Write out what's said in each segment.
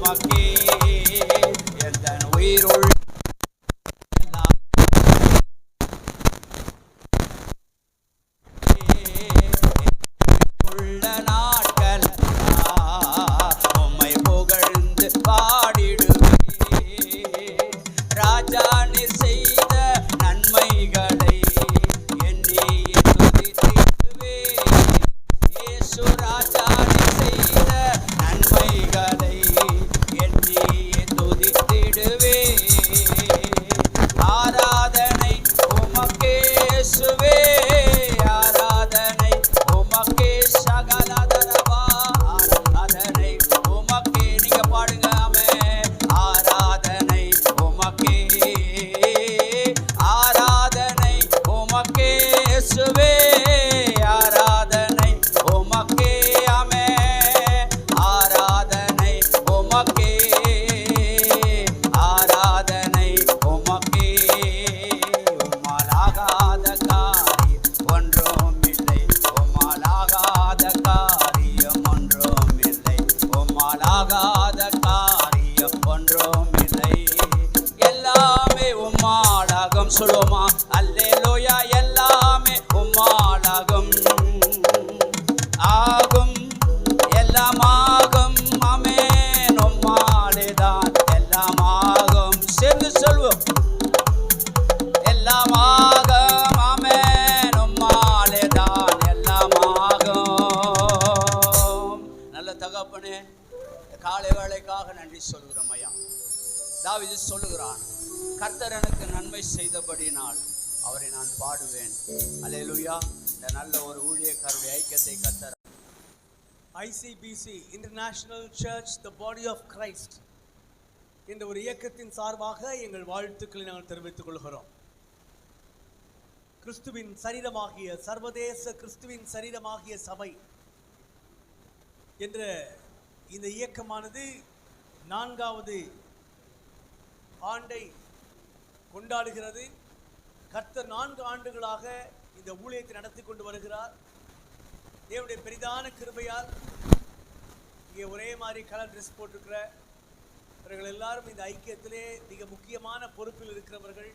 உமக்கே எந்த உயிருள்ள சொல்லுவோமா? அல்லேலூயா. எல்லாமே உம்மாலாகும் ஆகும், எல்லாம் ஆகும். ஆமென். உம்மாலேதான் எல்லாம் ஆகும். சேர்ந்து சொல்வோம். எல்லாம் ஆகும். ஆமென். உம்மாலேதான் எல்லாம் ஆகும். நல்ல தகப்பனே, காலை வேளைக்காக நன்றி சொல்கிறோம் ஐயா. தாவீது சொல்லுகிறான், கர்த்தர் எனக்கு நன்மை செய்தபடினால் அவரை நான் பாடுவேன். அல்லேலூயா. இந்த நல்ல ஒரு ஊழியக்காரருடைய ஐக்கியத்தை கர்த்தர் ICBC International Church the Body of Christ இந்த ஒரு இயக்கத்தின் சார்பாக எங்கள் வாழ்த்துக்களை நாங்கள் தெரிவித்துக் கொள்கிறோம். கிறிஸ்துவின் சரீரமாகிய சர்வதேச கிறிஸ்துவின் சரீரமாகிய சபை என்ற இந்த இயக்கமானது 4வது ஆண்டை கொண்டாடுகிறது. கர்த்தர் 4 ஆண்டுகளாக இந்த ஊழியத்தை நடத்தி கொண்டு வருகிறார். தேவனுடைய பெரிதான கிருபையால் இங்கே ஒரே மாதிரி கலர் ட்ரெஸ் போட்டிருக்கிற இவர்கள் எல்லாரும் இந்த ஐக்கியத்திலே மிக முக்கியமான பொறுப்பில் இருக்கிறவர்கள்.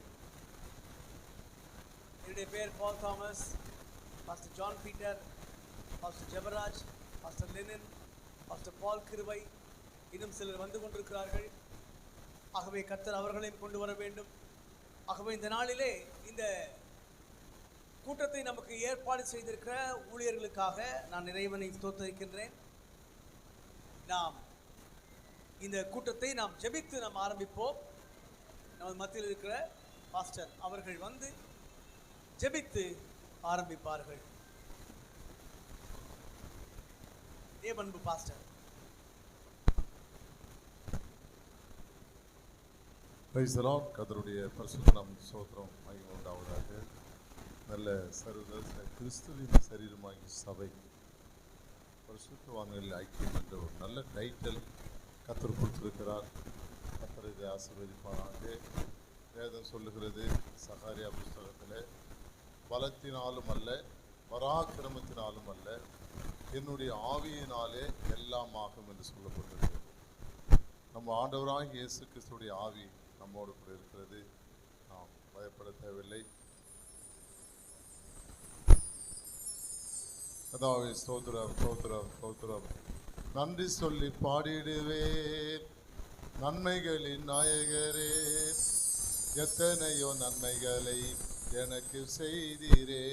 என்னுடைய பேர் Paul Thomas, pastor John Peter, pastor Jebaraj, pastor Lenin, pastor பால் கிருபை, இன்னும் சிலர் வந்து கொண்டிருக்கிறார்கள். ஆகவே கர்த்தர் அவர்களையும் கொண்டு வர வேண்டும். ஆகவே இந்த நாளிலே இந்த கூட்டத்தை நமக்கு ஏற்பாடு செய்திருக்கிற ஊழியர்களுக்காக நான் இறைவனை ஸ்தோத்திரிக்கின்றேன். நாம் இந்த கூட்டத்தை நாம் ஜெபித்து நாம் ஆரம்பிப்போம். நமது மத்தியில் இருக்கிற பாஸ்டர் அவர்கள் வந்து ஜெபித்து ஆரம்பிப்பார்கள். Devanbu pastor. Price the Lord. கர்த்தருடைய பரிசுத்த நாமத்துக்கு ஸ்தோத்திரம் மகிமை உண்டாவதாக. நல்ல சர்வதேச கிறிஸ்துவின் சரீரமாகிய சபை பரிசுத்தவான்களில் ஐக்கியம் என்ற ஒரு நல்ல டைட்டில் கர்த்தர் கொடுத்திருக்கிறார். கர்த்தர் இதை ஆசீர்வதிப்பாராக. வேதம் சொல்லுகிறது சகாரியா புஸ்தகத்தில், பலத்தினாலும் அல்ல பராக்கிரமத்தினாலும் அல்ல என்னுடைய ஆவியினாலே எல்லாம் ஆகும் என்று சொல்லப்பட்டிருக்கிறது. நம்ம ஆண்டவராகிய இயேசு கிறிஸ்துடைய ஆவி நம்மோடு கூட இருக்கிறது. நாம் பயப்பட தேவையில்லை. கர்த்தாவே ஸ்தோத்திரம் ஸ்தோத்திரம் ஸ்தோத்திரம். நன்றி சொல்லி பாடிடுவேன் நன்மைகளின் நாயகரே, எத்தனையோ நன்மைகளை எனக்கு செய்தீரே.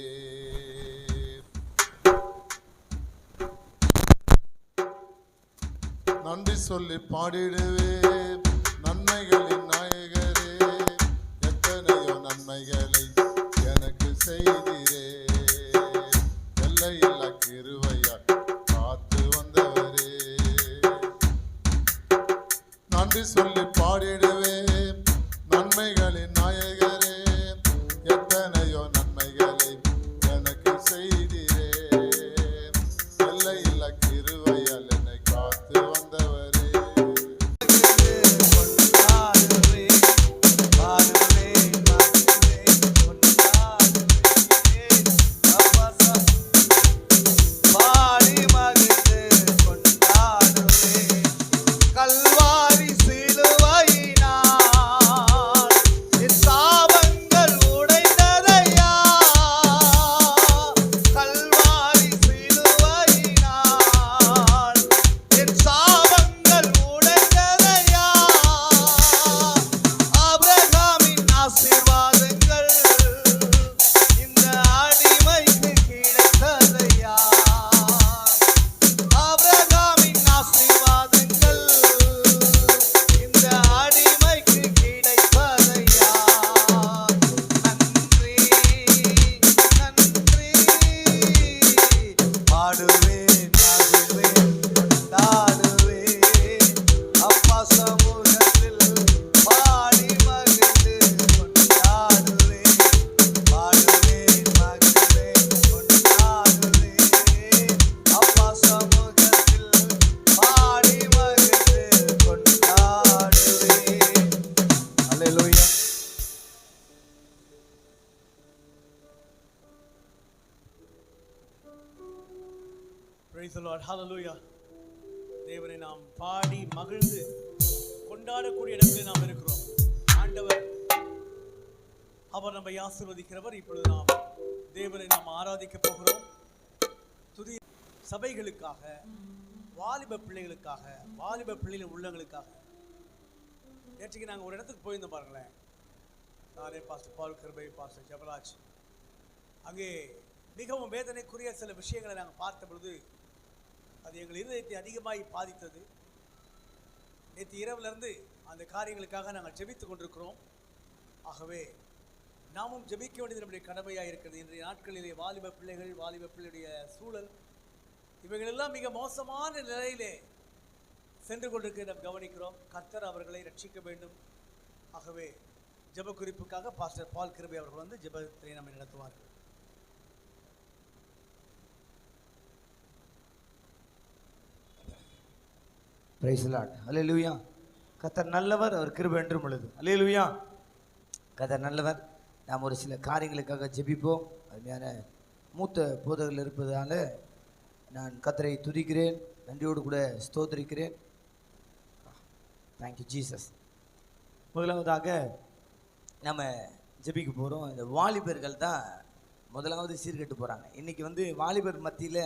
நன்றி சொல்லி பாடிடுவேன் நன்மைகளின் நாயகரே, எத்தனையோ நன்மைகளை எனக்கு செய்தீரே. எல்லையில்லா கிருபையால் காத்து வந்தவரே, நன்றி சொல்லி பாடிடுவேன் நன்மைகளின் நாயகரே, எத்தனையோ நன்மைகளை எனக்கு செய்தீரே. எல்லையில்லா கிருபையால் என்னை காத்து வந்தவரே. கல்வாரி Lord. Hallelujah. தேவனை நாம் பாடி மகிழ்ந்து கொண்டாடக்கூடிய இடங்களில் நாம் இருக்கிறோம். ஆண்டவர் அவர் நம்மை ஆசீர்வதிக்கிறவர். இப்பொழுது நாம் தேவனை நாம் ஆராதிக்க போகிறோம். துதி சபைகளுக்காக, வாலிப பிள்ளைகளுக்காக, வாலிப பிள்ளைகளின் உள்ளங்களுக்காக. நேற்றுக்கு நாங்கள் ஒரு இடத்துக்கு போயிருந்தோம் பாருங்களேன். நானே பாஸ்டர் பால் கிருபை, பாஸ்டர் ஜெபராஜ். அங்கே மிகவும் வேதனைக்குரிய சில விஷயங்களை நாங்கள் பார்த்த பொழுது அது எங்கள் இருதயத்தை அதிகமாகி பாதித்தது. நேற்று இரவிலிருந்து அந்த காரியங்களுக்காக நாங்கள் ஜெபித்துக் கொண்டிருக்கிறோம். ஆகவே நாமும் ஜெபிக்க வேண்டியது நம்முடைய கடமையாக இருக்கிறது. இன்றைய நாட்களிலே வாலிப பிள்ளைகள், வாலிப பிள்ளையுடைய சூழல் இவைகளெல்லாம் மிக மோசமான நிலையிலே சென்று கொண்டிருக்க நாம் கவனிக்கிறோம். கர்த்தர் அவர்களை ரட்சிக்க வேண்டும். ஆகவே ஜெப குறிப்புக்காக பாஸ்டர் பால் கிருபை அவர்கள் வந்து ஜெபத்தை நம்மை நடத்துவார்கள். Praise the lord. அல்லேலூயா. கர்த்தர் நல்லவர், அவர் கிருபை என்றும் உள்ளது. அல்லேலூயா. கர்த்தர் நல்லவர். நாம் ஒரு சில காரியங்களுக்காக ஜெபிப்போம். அருமையான மூத்த போதகர்கள் இருப்பதால் நான் கர்த்தரை துதிக்கிறேன், நன்றியோடு கூட ஸ்தோத்திரிக்கிறேன். Thank you Jesus. முதலாவதாக நம்ம ஜெபிக்க போகிறோம். இந்த வாலிபர்கள் தான் முதலாவது சீர்கெட்டு போகிறாங்க. இன்றைக்கி வந்து வாலிபர் மத்தியில்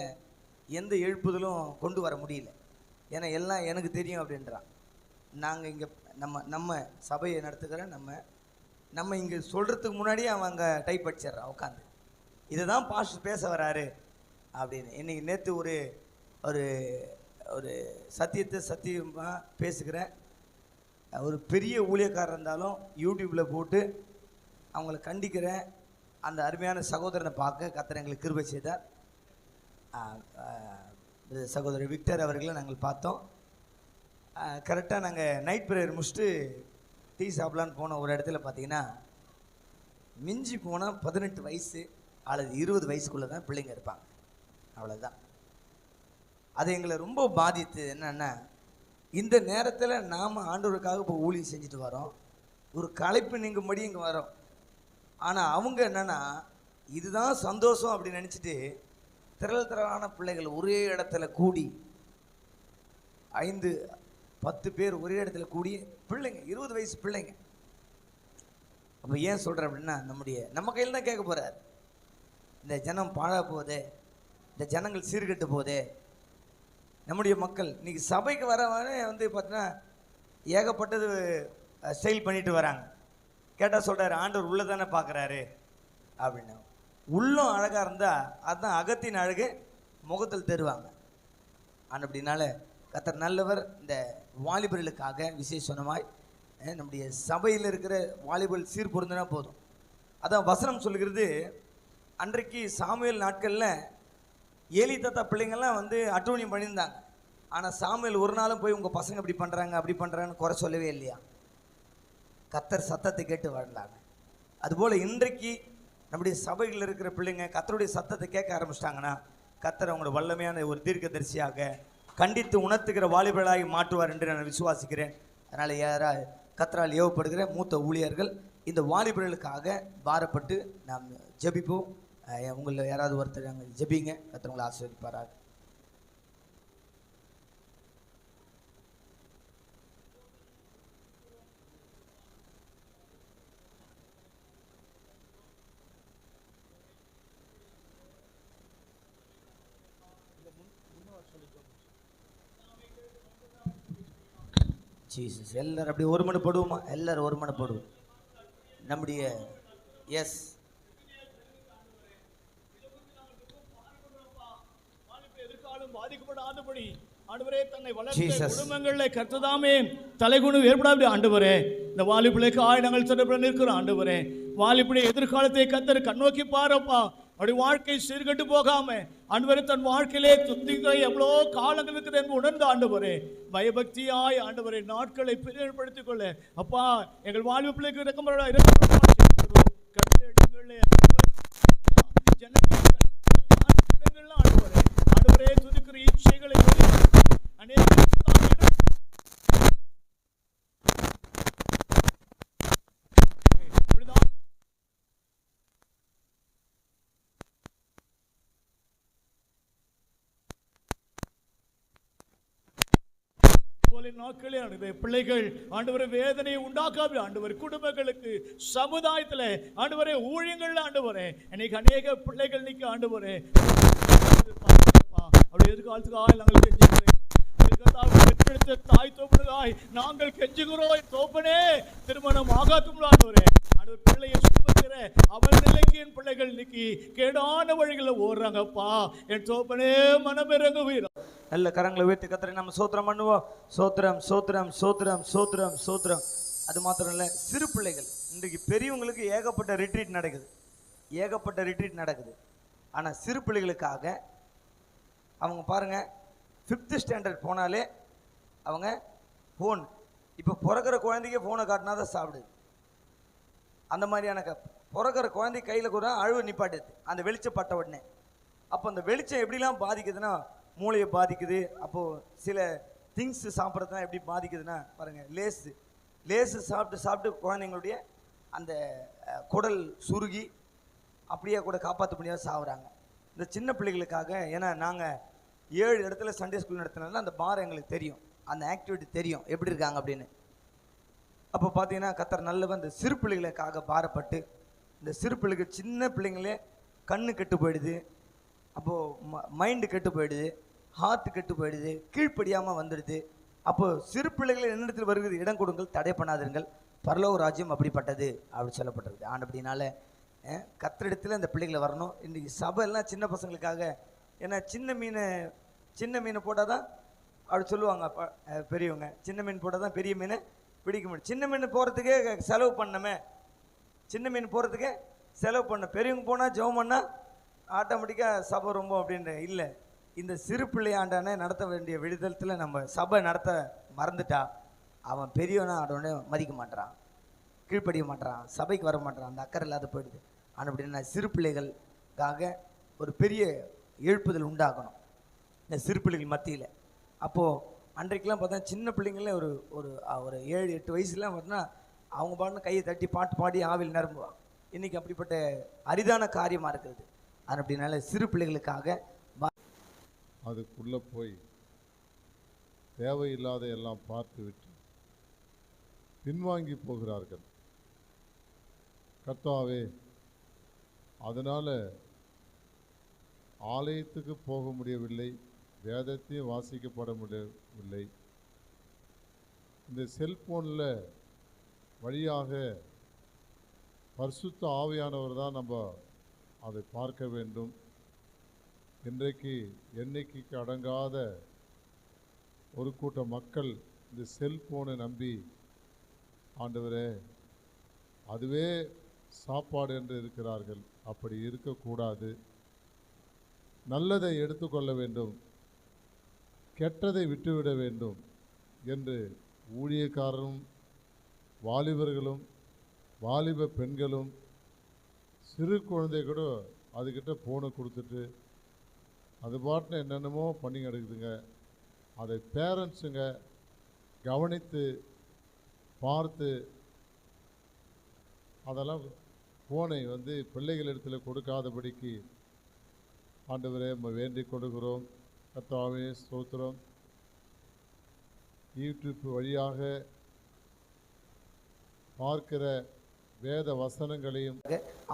எந்த எழுப்புதலும் கொண்டு வர முடியல. ஏன்னா எல்லாம் எனக்கு தெரியும் அப்படின்றான். நாங்கள் இங்கே நம்ம சபையை நடத்துக்கிற நம்ம இங்கே சொல்கிறதுக்கு முன்னாடியே அவன் அங்கே டைப் அடிச்சிட்றான் உட்காந்து. இதை தான் பாஸ்டர் பேச வராரு அப்படின்னு. இன்றைக்கி நேற்று ஒரு ஒரு ஒரு சத்தியமாக பேசுகிறேன். ஒரு பெரிய ஊழியக்காரர் இருந்தாலும் யூடியூப்பில் போட்டு அவங்கள கண்டிக்கிறேன். அந்த அருமையான சகோதரனை பார்க்க கர்த்தர் எங்களுக்கு கிருபை செய்தார். சகோதரர் விக்டர் அவர்களை நாங்கள் பார்த்தோம். கரெக்டாக நாங்கள் நைட் ப்ரேயர் முடிச்சுட்டு டீ சாப்பிட்லான்னு போன ஒரு இடத்துல பார்த்தீங்கன்னா மிஞ்சி போனால் 18 வயசு அல்லது 20 வயசுக்குள்ளே தான் பிள்ளைங்க இருப்பாங்க. அவ்வளோதான். அது எங்களை ரொம்ப பாதித்து. என்னென்னா இந்த நேரத்தில் நாம் ஆண்டவருக்காக இப்போ ஊழியம் செஞ்சுட்டு வரோம், ஒரு களைப்பு நீங்கும்படி இங்கே வரோம். ஆனால் அவங்க என்னென்னா இதுதான் சந்தோஷம் அப்படின்னு நினச்சிட்டு திரளான பிள்ளைகள் ஒரே இடத்துல கூடி 5-10 பேர் ஒரே இடத்துல கூடி பிள்ளைங்க 20 வயசு பிள்ளைங்க. அப்போ ஏன் சொல்கிறேன் அப்படின்னா நம்ம கையில் தான் கேட்க போகிறார். இந்த ஜனம் பாழா போதே, இந்த ஜனங்கள் சீர்கெட்டு போதே. நம்முடைய மக்கள் இன்றைக்கி சபைக்கு வரவனே வந்து பார்த்தீங்கன்னா ஏகப்பட்டது ஸ்டைல் பண்ணிட்டு வராங்க. கேட்டால் சொல்கிறாரு ஆண்டவர் உள்ளே தானே பார்க்குறாரு அப்படின்னு. உள்ளம் அழகாக இருந்தால் அதுதான் அகத்தின் அழகு முகத்தில் தருவாங்க. ஆனால் அப்படின்னால கர்த்தர் நல்லவர். இந்த வாலிபர்களுக்காக விசேஷமாய் நம்முடைய சபையில் இருக்கிற வாலிபர்கள் சீர் பொருந்தினா போதும். அதான் வசனம் சொல்லுகிறது. அன்றைக்கு சாமுவேல் நாட்களில் ஏலி தாத்தா பிள்ளைங்கள்லாம் வந்து அட்டூழியம் பண்ணியிருந்தாங்க. ஆனால் சாமுவேல் ஒரு நாளும் போய் உங்கள் பசங்க இப்படி பண்ணுறாங்க அப்படி பண்ணுறாங்கன்னு குறை சொல்லவே இல்லையா. கர்த்தர் சத்தத்தை கேட்டு வாழ்ந்தாங்க. அதுபோல் இன்றைக்கு நம்முடைய சபைகளில் இருக்கிற பிள்ளைங்க கர்த்தருடைய சத்தத்தை கேட்க ஆரம்பிச்சிட்டாங்கன்னா கர்த்தர் அவங்களோட வல்லமையான ஒரு தீர்க்கதரிசியாக கண்டித்து உணர்த்துகிற வாலிபர்களாகி மாற்றுவார் என்று நான் விசுவாசிக்கிறேன். அதனால் யாராவது கர்த்தரால் ஏவப்படுகிற மூத்த ஊழியர்கள் இந்த வாலிபர்களுக்காக பாரப்பட்டு நாம் ஜெபிப்போம். உங்களில் யாராவது ஒருத்தர் நாங்கள் ஜெபிங்க. கர்த்தர் உங்களை ஆசீர்வதிப்பாராக. ஜீசஸ். எல்லாரும் அப்படி ஒருமனப்படுவோமா? எல்லாரும் ஒருமனப்படுவோம். நம்முடைய எஸ் பாதிக்கப்படாதபடி ஆண்டவரே தன்னை வளர்த்த குடும்பங்களை கர்த்ததாமே தலைகுணம் ஏற்படாது. ஆண்டவரே இந்த வாலிபுலைக்கு ஆயுதங்கள் சிறப்பு நிற்கிறோம். ஆண்டவரே வாலிபுடைய எதிர்காலத்தை கர்த்தர் கண்ணோக்கி பாருப்பா. அப்படி வாழ்க்கை சீர்கட்டு போகாம ஆண்டவரே தன் வாழ்க்கையிலே துத்திக்கிற எவ்வளோ காலங்கள் இருக்குது என்று உணர்ந்த ஆண்டவரே பயபக்தியாய் ஆண்டவரே நாட்களை பிரியப்படுத்திக் கொள்ள அப்பா எங்கள் வாழ்வு பிள்ளைக்கு இறக்கமாக ஆண்டவரே துதிக்கிற இச்சைகளை அநேக காலை நாட்களே ஆண்டவரே பிள்ளைகள் ஆண்டவரே வேதனையை உண்டாக்காமல் ஆண்டவரே குடும்பங்களுக்கு சமுதாயத்தில் ஆண்டவரே ஊழியங்கள் ஆண்டவரே இன்னைக்கு அநேக பிள்ளைகள் நிற்க ஆண்டவரே அப்படி எதிர்காலத்துக்காக நாங்கள் கெஞ்சுகிறோம். பெற்றெடுத்த தாய் தோப்பனுக்காய் நாங்கள் கெஞ்சுகிறோம். தோப்பனே திருமணம் ஆகாதும் ஆண்டவரே பிள்ளையை சுமக்கிற அவன் நிலைக்கு என் பிள்ளைகள் நிக்கி கேடான வழிகளை ஓடுறாங்கப்பா. என் தோப்பனே மனமிறங்குவீர். நல்ல கரங்களை உயர்த்தி கர்த்தரை நம்ம சோத்திரம் பண்ணுவோம். சோத்திரம் சோத்திரம் சோத்திரம் சோத்திரம் சோத்திரம். அது மாத்திரம் இல்லை, சிறு பிள்ளைகள் இன்றைக்கு பெரியவங்களுக்கு ஏகப்பட்ட ரிட்ரீட் நடக்குது. ஆனால் சிறு பிள்ளைகளுக்காக அவங்க பாருங்க 5th ஸ்டாண்டர்ட் போனாலே அவங்க ஃபோன், இப்போ பிறக்கிற குழந்தைக்கு ஃபோனை காட்டினா தான் சாப்பிடுது. அந்த மாதிரியான பிறக்கிற குழந்தை கையில் கூட அழுவ நிப்பாட்டுது அந்த வெளிச்சப்பட்ட உடனே. அப்போ அந்த வெளிச்சம் எப்படிலாம் பாதிக்குதுன்னா மூளையை பாதிக்குது. அப்போது சில திங்ஸ் சாப்பிட்றதுலாம் எப்படி பாதிக்குதுன்னா பாருங்கள், லேஸு சாப்பிட்டு குழந்தைங்களுடைய அந்த குடல் சுருகி அப்படியே கூட காப்பாற்ற முடியாது சாகுறாங்க. இந்த சின்ன பிள்ளைகளுக்காக, ஏன்னா நாங்கள் 7 இடத்துல சண்டே ஸ்கூல் நடத்தினால அந்த பாரம் எங்களுக்கு தெரியும், அந்த ஆக்டிவிட்டி தெரியும் எப்படி இருக்காங்க அப்படின்னு. அப்போ பார்த்தீங்கன்னா கர்த்தர் நல்லவன் இந்த சிறு பிள்ளைகளுக்காக பாரப்பட்டு, இந்த சிறு பிள்ளைகள் சின்ன பிள்ளைங்களே கண்ணு கெட்டு போயிடுது, அப்போது மைண்டு கெட்டு போயிடுது, ஹார்ட் கெட்டு போயிடுது, கீழ்ப்படியாமல் வந்துடுது. அப்போது சிறு பிள்ளைகளை என்னிடத்தில் வருகிறது இடம் கொடுங்கள், தடை பண்ணாதீர்கள், பரலோக ராஜ்யம் அப்படிப்பட்டது அப்படி சொல்லப்பட்டிருக்கு. அப்படினால கர்த்தரிடத்தில் அந்த பிள்ளைகளை வரணும். இன்றைக்கி சபையெல்லாம் சின்ன பசங்களுக்காக, ஏன்னா சின்ன மீனை போட்டால் தான் அப்படி சொல்லுவாங்க பெரியவங்க, சின்ன மீன் போட்டால் தான் பெரிய மீனை பிடிக்க முடியும். சின்ன மீன் போகிறதுக்கே செலவு பண்ணமே, சின்ன மீன் போகிறதுக்கே செலவு பண்ண, பெரியவங்க போனால் ஜெபம் பண்ணால் ஆட்டோமேட்டிக்காக சபை ரொம்ப அப்படின்ற இல்லை. இந்த சிறு பிள்ளையாண்டானே நடத்த வேண்டிய விடுதலத்தில் நம்ம சபை நடத்த மறந்துட்டா அவன் பெரியவனா ஆடோடனே மதிக்க மாட்டான், கீழ்ப்படிய மாட்டான், சபைக்கு வர மாட்டான், அந்த அக்கறை இல்லாத போயிடுது. ஆனால் அப்படின்னா சிறு பிள்ளைகளுக்காக ஒரு பெரிய எழுப்புதல் உண்டாகணும் இந்த சிறு பிள்ளைகள் மத்தியில். அப்போது அன்றைக்கெலாம் பார்த்தா சின்ன பிள்ளைங்களே ஒரு ஒரு 7-8 வயசுலாம் பார்த்தீங்கன்னா அவங்க பாட்டுன்னு கையை தட்டி பாட்டு பாடி ஆவில் நிரம்புவாங்க. இன்றைக்கி அப்படிப்பட்ட அரிதான காரியமாக இருக்கிறது. அது அப்படின்னால சிறு பிள்ளைகளுக்காக அதுக்குள்ளே போய் தேவையில்லாத எல்லாம் பார்த்து விட்டு பின்வாங்கி போகிறார்கள். கர்த்தாவே, அதனால் ஆலயத்துக்கு போக முடியவில்லை, வேதத்தையும் வாசிக்கப்பட முடியவில்லை. இந்த செல்போனில் வழியாக பரிசுத்த ஆவியானவர் தான் நம்ம அதை பார்க்க வேண்டும். இன்றைக்கு எண்ணிக்கைக்கு அடங்காத ஒரு கூட்ட மக்கள் இந்த செல்போனை நம்பி, ஆண்டவரே அதுவே சாப்பாடு என்று இருக்கிறார்கள். அப்படி இருக்கக்கூடாது. நல்லதை எடுத்துக்கொள்ள வேண்டும், கெட்டதை விட்டுவிட வேண்டும் என்று ஊழியக்காரரும் வாலிபர்களும் வாலிப பெண்களும் சிறு குழந்தை கூட அதுக்கிட்ட ஃபோனை கொடுத்துட்டு அது பாட்டுன்னு என்னென்னமோ பண்ணி கிடக்குதுங்க. அதை பேரண்ட்ஸுங்க கவனித்து பார்த்து அதெல்லாம் ஃபோனை பிள்ளைகள் இடத்துல கொடுக்காதபடிக்கு ஆண்டவரே நம்ம வேண்டிக் கொடுக்கிறோம். கர்த்தாவே ஸ்தோத்திரம். யூடியூப் வழியாக பார்க்கிற வேத வசனங்களையும்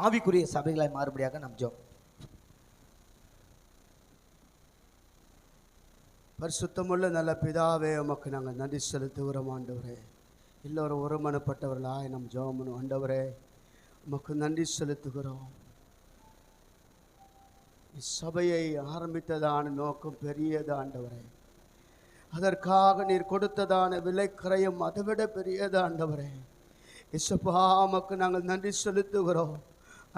ஆவிக்குரிய சபைகளாய் மாறுபடியாக நாம் ஜெபம். பரிசுத்தமுள்ள நல்ல பிதாவே, உமக்கு நாங்கள் நன்றி செலுத்துகிறோம் ஆண்டவரே. எல்லோரும் ஒருமனப்பட்டவர்களாய் நம் ஜெபம் பண்ணுவோம் ஆண்டவரே. உமக்கு நன்றி செலுத்துகிறோம். சபையை ஆரம்பித்ததான நோக்கம் பெரியது ஆண்டவரே. அதற்காக நீர் கொடுத்ததான விலைக்கரையும் அதைவிட பெரியது ஆண்டவரே. இயேசுப்பா, உமக்கு நாங்கள் நன்றி செலுத்துகிறோம்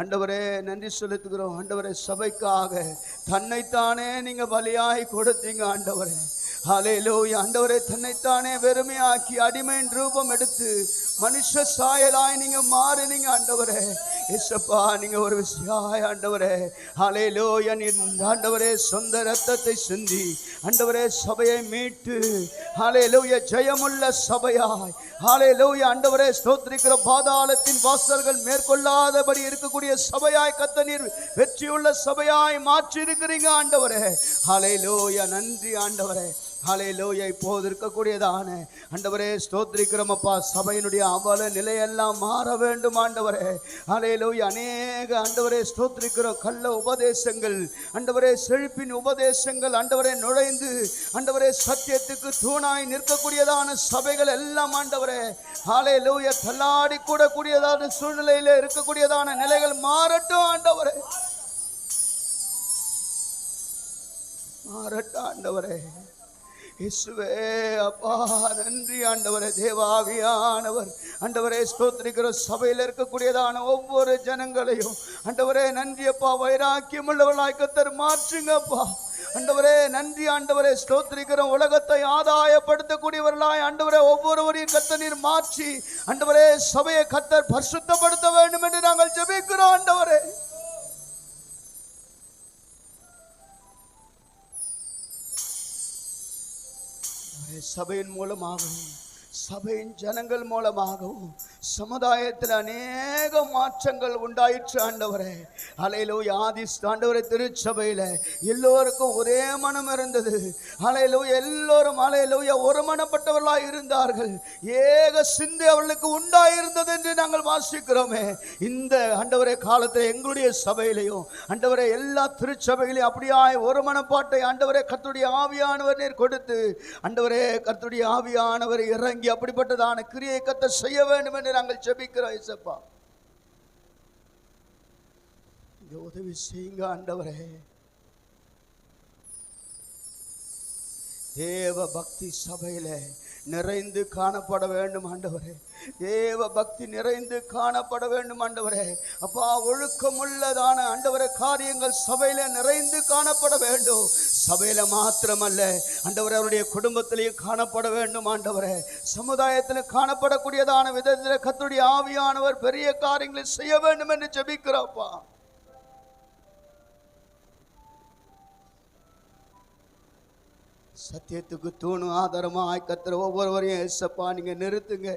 ஆண்டவரே, நன்றி செலுத்துகிறோம் ஆண்டவரே. சபைக்காக தன்னைத்தானே நீங்க பலியாய் கொடுத்தீங்க ஆண்டவரே. ஹல்லேலூயா ஆண்டவரே. தன்னைத்தானே வெறுமையாக்கி அடிமையின் ரூபம் எடுத்து மனுஷ சாயலாய் நீங்க மாறினீங்க ஆண்டவரே. இயேசுப்பா, நீங்க ஒரு விஷயாய் ஆண்டவரே. ஹல்லேலூயா. நீர் ஆண்டவரே சொந்த ரத்தத்தை சிந்தி ஆண்டவரே சபையை மீட்டு ஹல்லேலூயா ஜெயமுள்ள சபையாய் ஹல்லேலூயா ஆண்டவரே ஸ்தோத்திரிக்கிற பாதாளத்தின் வாசல்கள் மேற்கொள்ளாதபடி இருக்கக்கூடிய சபையாய் கர்த்தர் நீர் வெற்றியுள்ள சபையாய் மாற்றி இருக்கிறீங்க ஆண்டவரே. ஹல்லேலூயா. நன்றி ஆண்டவரே. ஹல்லேலூயா. இப்போது இருக்கக்கூடியதான ஆண்டவரே ஸ்தோத்திரிக்கிறோம் அப்பா. சபையினுடைய அவல நிலையெல்லாம் மாற வேண்டும் ஆண்டவரே. ஹல்லேலூயா. அநேக ஆண்டவரே ஸ்தோத்திரிக்கிறோம் கள்ள உபதேசங்கள் ஆண்டவரே, செழிப்பின் உபதேசங்கள் ஆண்டவரே நுழைந்து ஆண்டவரே சத்தியத்துக்கு தூணாய் நிற்கக்கூடியதான சபைகள் எல்லாம் ஆண்டவரே ஹல்லேலூயா தள்ளாடி கூடக்கூடியதான சூழ்நிலையில இருக்கக்கூடியதான நிலைகள் மாறட்டும் ஆண்டவரே, மாறட்டும் ஆண்டவரே. இயேசுவே அப்பா நன்றி ஆண்டவரே. தேவாவியானவர் ஆண்டவரே ஸ்தோத்திரிக்கிற சபையில் இருக்கக்கூடியதான ஒவ்வொரு ஜனங்களையும் ஆண்டவரே நன்றி அப்பா. வைராக்கியம் உள்ளவர்களாய் கர்த்தர் மாற்றுங்கப்பா ஆண்டவரே. நன்றி ஆண்டவரே ஸ்தோத்திரிக்கிற உலகத்தை ஆதாயப்படுத்தக்கூடியவர்களாய் ஆண்டவரே ஒவ்வொருவரையும் கர்த்தர் நீர் மாற்றி ஆண்டவரே சபையை கர்த்தர் பரிசுத்தப்படுத்த வேண்டும் என்று நாங்கள் ஜெபிக்கிறோம் ஆண்டவரே. சபையின் மூலமாகவும் சபையின் ஜனங்கள் மூலமாகவும் சமுதாயத்தில் அநேக மாற்றங்கள் உண்டாயிற்று ஆண்டவரே. ஹல்லேலூயா. ஆண்டவரே திருச்சபையில் எல்லோருக்கும் ஒரே மனம் இருந்தது. ஹல்லேலூயா. எல்லோரும் ஹல்லேலூயா ஒருமனப்பட்டவர்களாய் இருந்தார்கள். ஏக சிந்தை அவர்களுக்கு உண்டாயிருந்தது என்று நாங்கள் வாசிக்கிறோமே. இந்த ஆண்டவரே காலத்தில் எங்களுடைய சபையிலையும் ஆண்டவரே எல்லா திருச்சபைகளையும் அப்படியாய் ஒரு மனப்பாட்டை ஆண்டவரே கர்த்தருடைய ஆவியானவர் நீர் கொடுத்து ஆண்டவரே கர்த்தருடைய ஆவியானவர் இறங்கி அப்படிப்பட்டதான கிரியை கர்த்தர் செய்ய வேண்டும் என்று நாங்கள் ஜெபிக்கிறோம். இயேசுப்பா உதவி செய்யுங்க ஆண்டவரே. தேவ பக்தி சபையில நிறைந்து காணப்பட வேண்டும் ஆண்டவரே. தேவ பக்தி நிறைந்து காணப்பட வேண்டும் ஆண்டவரே. அப்பா ஒழுக்கமுள்ளதான ஆண்டவரே காரியங்கள் சபையில நிறைந்து காணப்பட வேண்டும். சபையில மாத்திரமல்ல ஆண்டவரே அவருடைய குடும்பத்திலையும் காணப்பட வேண்டும் ஆண்டவரே. சமுதாயத்தில் காணப்படக்கூடியதான விதத்தில் கர்த்தருடைய ஆவியானவர் பெரிய காரியங்களை செய்ய வேண்டும் என்று ஜெபிக்கிறோம்ப்பா. சத்தியத்துக்கு தூணும் ஆதாரமாய் கர்த்தர் ஒவ்வொருவரையும் ஏசப்பா நீங்க நிறுத்துங்க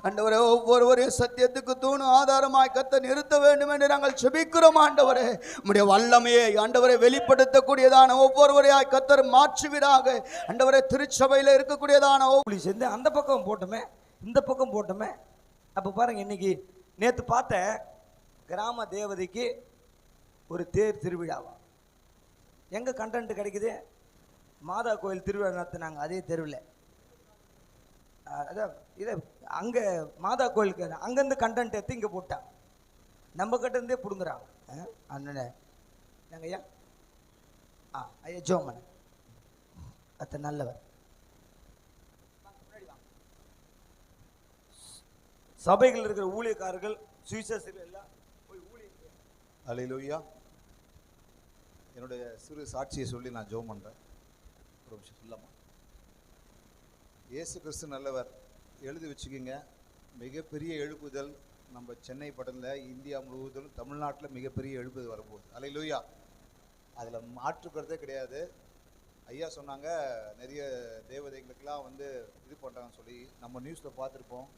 ஆண்டவரே. ஒவ்வொருவரையும் சத்தியத்துக்கு தூணும் ஆதாரமாய் கர்த்தர் நிறுத்த வேண்டும் என்று நாங்கள் ஜெபிக்கிறோம் ஆண்டவரே. உம்முடைய வல்லமையை ஆண்டவரை வெளிப்படுத்தக்கூடியதான ஒவ்வொருவரையாய் கர்த்தர் மாற்றுவீராக ஆண்டவரே. திருச்சபையில் இருக்கக்கூடியதான சேர்ந்து அந்த பக்கம் போட்டோமே இந்த பக்கம் போட்டோமே. அப்போ பாருங்க, இன்னைக்கு நேற்று பார்த்த கிராம தேவதைக்கு ஒரு தேர் திருவிழாவா எங்கே கண்டென்ட் கிடைக்குது? மாதா கோயில் திருவிழா நடத்தினாங்க அதே தெருவில். அதான் இதை அங்கே மாதா கோயிலுக்கு அங்கேருந்து கண்டென்ட் எடுத்து இங்கே போட்டான். நம்ம கிட்டேருந்தே பிடுங்குறாங்க. அண்ணன் நாங்கள் ஐயா ஐயா ஜோமன் அத்த நல்லவர். சபைகள் இருக்கிற ஊழியக்காரர்கள் சுவிசேஷர்கள் எல்லாம் போய் ஊழியர். அல்லேலூயா. என்னுடைய சிறு சாட்சியை சொல்லி நான் ஜெபம் பண்ணுறேன். ஒரு நிமிஷம் சொல்லலாமா? இயேசு கிறிஸ்து நல்லவர். எழுதி வச்சுக்கோங்க. மிகப்பெரிய எழுப்புதல் நம்ம சென்னை பட்டணத்தில், இந்தியா முழுவதும், தமிழ்நாட்டில் மிகப்பெரிய எழுப்புதல் வரப்போகுது. அல்லேலூயா. அதில் மாற்றுக்கிறதே கிடையாது. ஐயா சொன்னாங்க நிறைய தேவதைகளுக்கெல்லாம் வந்து இது பண்ணுறாங்கன்னு சொல்லி. நம்ம நியூஸில் பார்த்துருப்போம்.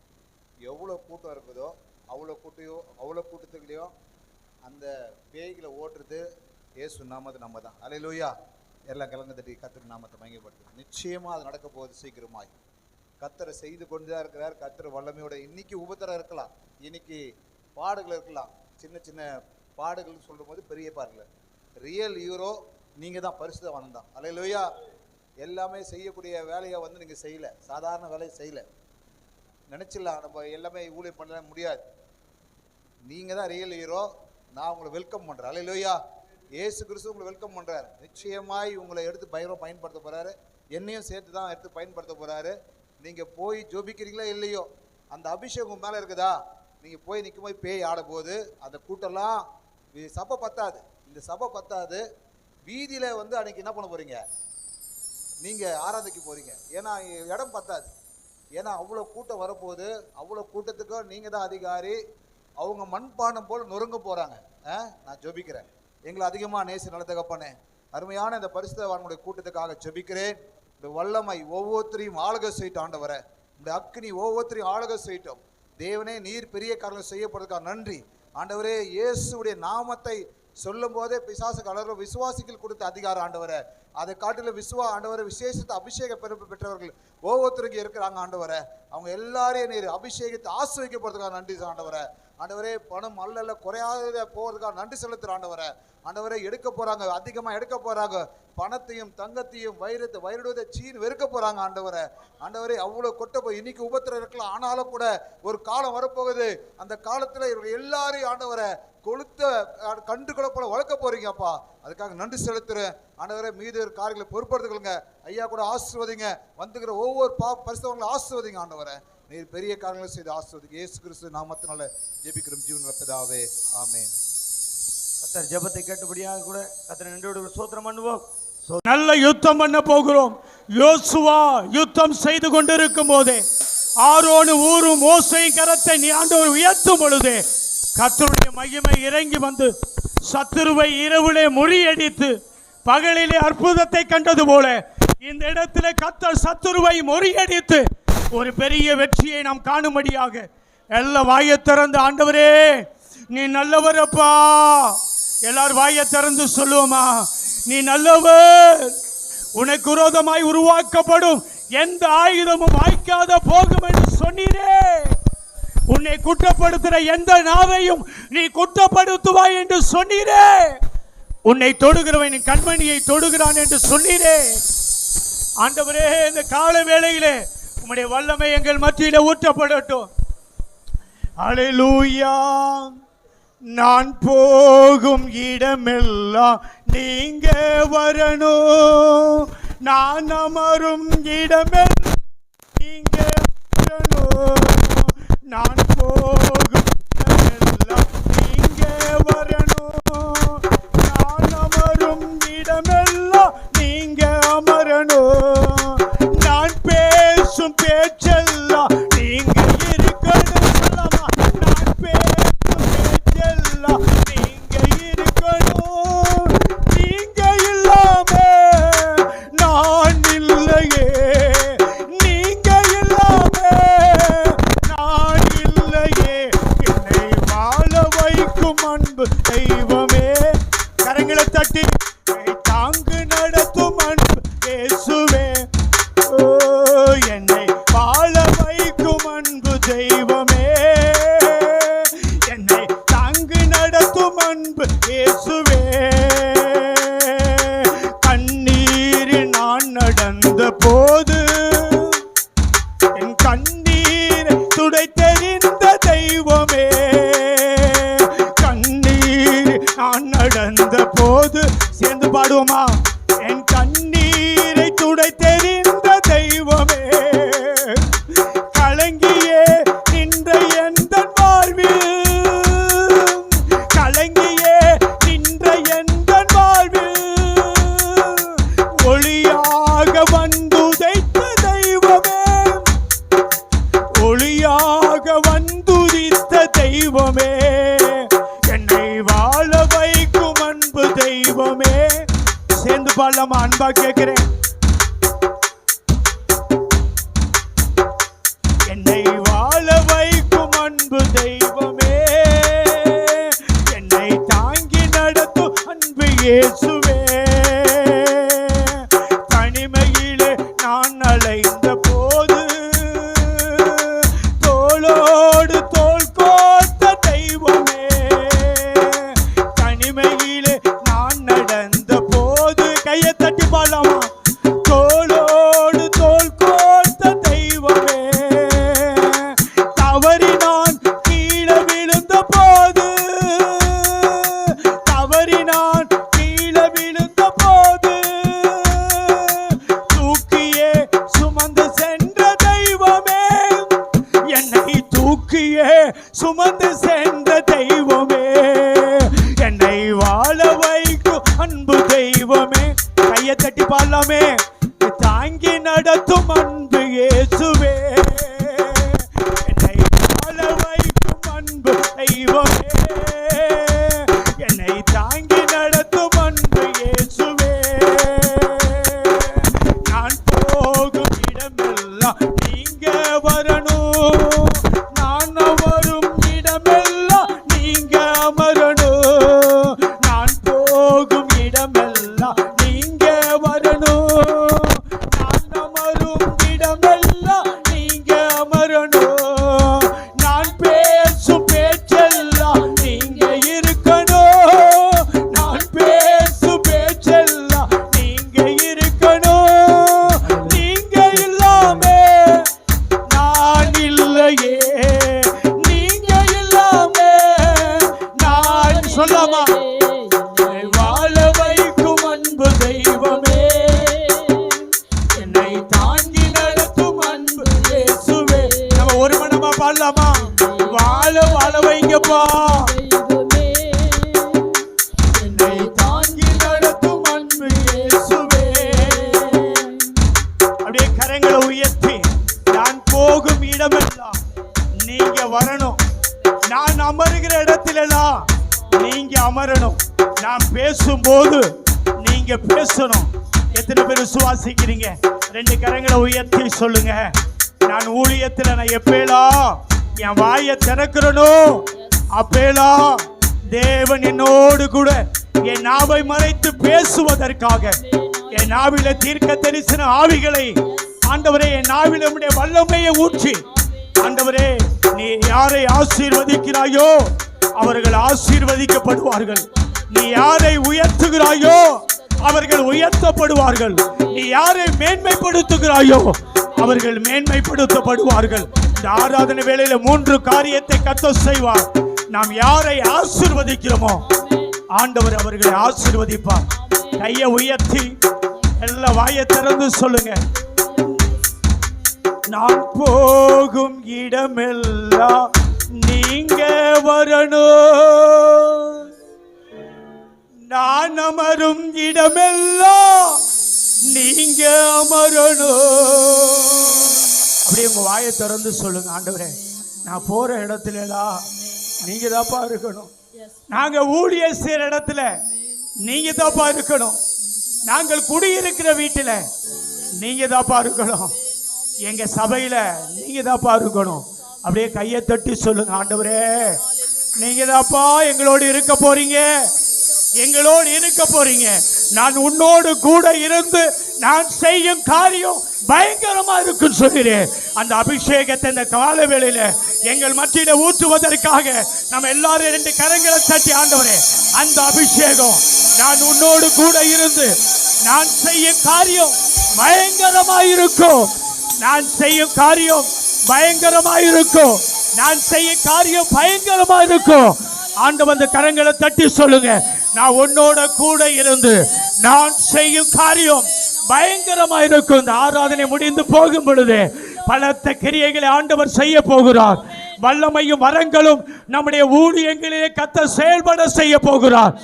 எவ்வளோ கூட்டம் இருக்குதோ அவ்வளோ கூட்டத்துக்குள்ளேயும் அந்த பேய்களை ஓட்டுறது இயேசு நாமத்தை நம்ம தான். அல்லேலூயா. எல்லாம் கிழங்கு தட்டி கர்த்தர் நாமத்தை மகிமைப்படுத்து. நிச்சயமாக அது நடக்க போகுது சீக்கிரமாய். கர்த்தரை செய்து கொண்டு தான் இருக்கிறார். கர்த்தர் வல்லமையோட. இன்னைக்கு உபத்திரம் இருக்கலாம், இன்னைக்கு பாடுகள் இருக்கலாம். சின்ன சின்ன பாடுகள்னு சொல்லும் போது பெரிய பாடல. ரியல் ஹீரோ நீங்கள் தான், பரிசுத்தவான் தான். அல்லேலூயா. எல்லாமே செய்யக்கூடிய வேலையை வந்து நீங்கள் செய்யலை, சாதாரண வேலையை செய்யலை. நினச்சிடலாம் நம்ம எல்லாமே ஊழியம் பண்ண முடியாது. நீங்கள் தான் ரியல் ஹீரோ. நான் உங்களை வெல்கம் பண்ணுறேன். அல்லேலூயா. இயேசு கிறிஸ்து உங்களை வெல்கம் பண்ணுறாரு. நிச்சயமாய் உங்களை எடுத்து பயன்படுத்த போகிறாரு. என்னையும் சேர்த்து தான் எடுத்து பயன்படுத்த போகிறாரு. நீங்கள் போய் ஜோபிக்கிறீங்களோ இல்லையோ, அந்த அபிஷேகம் மேலே இருக்குதா, நீங்கள் போய் நிற்கும் போது பேய் ஆட போது அந்த கூட்டம்லாம் சபை பத்தாது. இந்த சபை பத்தாது. வீதியில் வந்து அன்றைக்கி என்ன பண்ண போகிறீங்க? நீங்கள் ஆராதிக்க போகிறீங்க. ஏன்னா இடம் பத்தாது. ஏன்னா அவ்வளோ கூட்டம் வரப்போகுது. அவ்வளோ கூட்டத்துக்கும் நீங்கள் தான் அதிகாரி. அவங்க மண்பானம் போல் நொறுங்க போகிறாங்க. நான் ஜெபிக்கிறேன். எங்களை அதிகமாக நேசி நல்ல தகப்பனே, அருமையான இந்த பரிசுத்தவான்களுடைய கூட்டத்துக்காக ஜெபிக்கிறேன். இந்த வல்லமை ஒவ்வொருத்தரையும் ஆளுகை செய்யட்டும் ஆண்டவரே. இந்த அக்னி ஒவ்வொருத்தரையும் ஆளுகை செய்யட்டும் தேவனே. நீர் பெரிய காரியங்கள் செய்யப்படுறதுக்காக நன்றி ஆண்டவரே. இயேசுடைய நாமத்தை சொல்லும் போதே பிசாசுக்கு அலறும் விசுவாசிகள் கொடுத்த அதிகாரம் ஆண்டவரே. அதை காட்டிலும் ஆண்டவரை விசேஷத்தை அபிஷேக பெற்றவர்கள் ஒவ்வொருத்தருக்கு இருக்கிறாங்க ஆண்டவரே. அவங்க எல்லாரையும் நீர் அபிஷேகத்தை ஆசிர்வதிக்க போறதுக்காக நன்றி ஆண்டவரே. ஆண்டவரே, பணம் அல்ல குறையாத போவதுக்காக நன்றி செலுத்துற ஆண்டவரே. ஆண்டவரே, எடுக்க போறாங்க, அதிகமாக எடுக்க போறாங்க. பணத்தையும் தங்கத்தையும் வைரத்தை சீன் வெறுக்க போறாங்க ஆண்டவரே. ஆண்டவரே, அவ்வளோ கொட்ட போய் இன்னைக்கு உபத்திரம் இருக்கலாம், ஆனாலும் கூட ஒரு காலம் வரப்போகுது. அந்த காலத்துல இவர்கள் எல்லாரையும் ஆண்டவரை கொளுத்த கண்டுகளை போல வளர்க்க போறீங்கப்பா. அதுக்காக நன்றி செலுத்துறேன் ஆண்டவரே. மீது காரியங்களை பொறுப்படுத்துக்கொள்ளுங்க ஐயா. கூட ஆசீர்வதிங்க, வந்துக்கிற ஒவ்வொரு பரிசுத்தவங்களை ஆசீர்வதிங்க ஆண்டவரே. நீர் பெரிய காரியங்களை செய்து ஆசீர்வதிங்க. இயேசு கிறிஸ்து நாமத்தினால ஜெபிக்கிறோம் ஜீவனுள்ள பிதாவே, ஆமென். கர்த்தர் ஜெபத்தை கேட்டபடியாக கூட கர்த்தரை நன்றியோடு ஸ்தோத்திரம் பண்ணுவோம். நல்ல யுத்தம் பண்ண போகிறோம். யோசுவா யுத்தம் செய்து கொண்டிருக்கும் போதே ஆரோனு ஊரும் மோசேயின் கரத்தை நீ ஆண்டவர் உயர்த்தும் பொழுதே கர்த்தருடைய மகிமை இறங்கி வந்து சத்துருவை இரவிலே முறியடித்து பகலிலே அற்புதத்தை கண்டது போல இந்த இடத்திலே கர்த்தர் சத்துருவை முறியடித்து ஒரு பெரிய வெற்றியை நாம் காணும்படியாக எல்லாம் வாயை திறந்து ஆண்டவரே நீ நல்லவரப்பா, எல்லாரும் வாயை திறந்து சொல்லுவோமா, நீ நல்லவர், உனக்கு விரோதமாய் உருவாக்கப்படும் எந்த ஆயுதமும் வாய்க்காத போகும் என்று சொன்னீரே. உன்னை குற்றப்படுத்துகிற எந்த நாவையும் நீ குற்றப்படுத்துவாய் என்று சொன்னீரே. உன்னை தொடுகிறவன் கண்மணியை தொடுகிறான் என்று சொன்னீரே. ஆண்டவரே, இந்த கால வேளையிலே உம்முடைய வல்லமை எங்கள் மத்தியிலே ஊற்றப்படட்டும். அல்லேலூயா. நான் போகும் இடமெல்லாம் நீங்க வரணும், நான் அமரும் இடமெல்லாம் நீங்க வரணும், நான் போகும் இடமெல்லாம் நீங்க வரணும், நான் அமரும் இடமெல்லாம் நீங்க அமரணும், நான் பேசும் பேச்செல்லாம் நீங்க இருக்கணும். சொல்லமா, நான் பேசும் பேச்செல்லாம் நீங்க இருக்கணும், நீங்க இல்லாம நான் இல்லையே, நீங்க இல்லாம நான் இல்லையே, என்னை வாழ வைக்கும் அன்பு தெய்வமே. கரங்களை தட்டி தாங்கு நடத்தும் அன்பு இயேசுவே. ஓ, என்னை வாழ வைக்கும் அன்பு தெய்வமே, என்னை தாங்கு நடத்தும் அன்பு இயேசுவே. கண்ணீரில் நான் நடந்த போது என் கண்ணீரை துடைத்தெறிந்த தெய்வமே, கண்ணீர் நான் நடந்த போது சேர்ந்து பாடுவோமா, என் கண்ணீரை துடைத்தெறிந்த தெய்வமே, கலங்கியே நின்ற எந்த வாழ்வில், கலங்கியே நின்ற எந்த வாழ்வில் ஒளியாக வந்துதைத்த தெய்வமே, ஒளியாக வந்துதித்த தெய்வமே, என்னை வாழ வைக்கும் அன்பு தெய்வமே. சேர்ந்து பாடலாமா? அன்பா கேட்கிறேன். என்னை வாழ வைக்கும் அன்பு தெய்வமே, என்னை தாங்கி நடத்தும் அன்பு இயேசுவே. தனிமையிலே நான் அலைந்த போது தோளோடு தோள் கோர்த்த தெய்வமே, தனிமையிலே நான் நடந்த போது கையை தட்டி பாடலாமா, தோளோடு தோள் கோர்த்த தெய்வமே, தவறி நான் கீழே விழுந்த போது, தவறி நான் கீழே விழுந்த போது தூக்கியே சுமந்து சென்ற தெய்வமே, என்னை தூக்கியே சுமந்து சென்ற தெய்வமே, என்னை வாழ வைக்கும் அன்பு தெய்வமே. கையை தட்டி பாடலாமே, தாங்கி நடத்தும் அன்பு இயேசுவே, என்னை வாழ வைக்கும் அன்பு தெய்வமே, என்னை தாங்கி நடத்தும் அன்பு இயேசுவே. நான் போகும் இடமெல்லாம் நீங்க வரணும், நான் வரும் இடமெல்லாம் நீங்க அமரணும், நான் வாழ வைங்கப்பா. தெய்வமே, என்னை தாங்கி நடத்தும் அன்பு இயேசுவே. அப்படியே கரங்களை உயர்த்தி, நான் போகும் இடமெல்லாம் நீங்க வரணும். நான் அமருகிற இடத்திலெல்லாம் நீங்க அமரணும். நான் பேசும்போது நீங்க பேசணும். எத்தனை பேர் விசுவாசிக்கிறீங்க? 2 கரங்களை உயர்த்தி சொல்லுங்க. நான் ஊழியத்தில் நான் எப்பேலாம் என் வாயை திறக்கிறனோ அப்பேலாம் தேவன் என்னோடு கூட என் நாவை மறைத்து பேசுவதற்காக, என் நாவில தீர்க்க தரிசன ஆவிகளை ஆண்டவரே, என் நாவில உம்முடைய வல்லமையை ஊற்றி, ஆண்டவரே நீ யாரை ஆசீர்வதிக்கிறாயோ அவர்கள் ஆசீர்வதிக்கப்படுவார்கள். நீ யாரை உயர்த்துகிறாயோ அவர்கள் உயர்த்தப்படுவார்கள். நீ யாரை மேன்மைப்படுத்துகிறாயோ அவர்கள் மேன்மைப்படுத்தப்படுவார்கள். இந்த ஆராதனை வேளையில 3 காரியத்தை கர்த்தர் செய்வார். நாம் யாரை ஆசீர்வதிக்கிறோமோ ஆண்டவர் அவர்களை ஆசீர்வதிப்பார். கையை உயர்த்தி எல்லா வாயை திறந்து சொல்லுங்க. நான் போகும் இடமெல்லாம் நீங்க வரணும். நான் அமரும் இடமெல்லாம் நீங்க அமரணும். அப்படியே உங்க வாயை திறந்து சொல்லுங்க. ஆண்டவரே, நான் போற இடத்துலலாம் நீங்க தாப்பா இருக்கணும். நாங்க ஊழியர் செய்யற இடத்துல நீங்க தாப்பா இருக்கணும். நாங்கள் குடியிருக்கிற வீட்டுல நீங்க தாப்பா இருக்கணும். எங்க சபையில நீங்க தாப்பா இருக்கணும். அப்படியே கையை தட்டி சொல்லுங்க. ஆண்டவரே, நீங்க தாப்பா எங்களோடு இருக்க போறீங்க, எங்களோடு இருக்க போறீங்க. நான் உன்னோடு கூட இருந்து நான் செய்யும் காரியம் பயங்கரமா இருக்குன்னு சொல்கிறேன். அந்த அபிஷேகத்தை இந்த கால வேளையில எங்கள் மத்தியில ஊற்றுவதற்காக நம்ம எல்லாரும் 2 கரங்களை தட்டி, ஆண்டவரே அந்த அபிஷேகம், நான் உன்னோடு கூட இருந்து நான் செய்யும் காரியம் பயங்கரமா இருக்கும். நான் செய்யும் காரியம் பயங்கரமா இருக்கும். நான் செய்யும் காரியம் பயங்கரமா இருக்கும். ஆண்டவர் அந்த கரங்களை தட்டி சொல்லுங்க. நான் உன்னோட கூட இருந்து நான் செய்யும் காரியம் பயங்கரமா இருக்கும். இந்த ஆராதனை முடிந்து போகும் பொழுது பலத்த கிரியைகளை ஆண்டவர் செய்ய போகிறார். வல்லமையும் வரங்களும் நம்முடைய ஊழியங்களிலே கர்த்தர் செயல்பட செய்ய போகிறார்.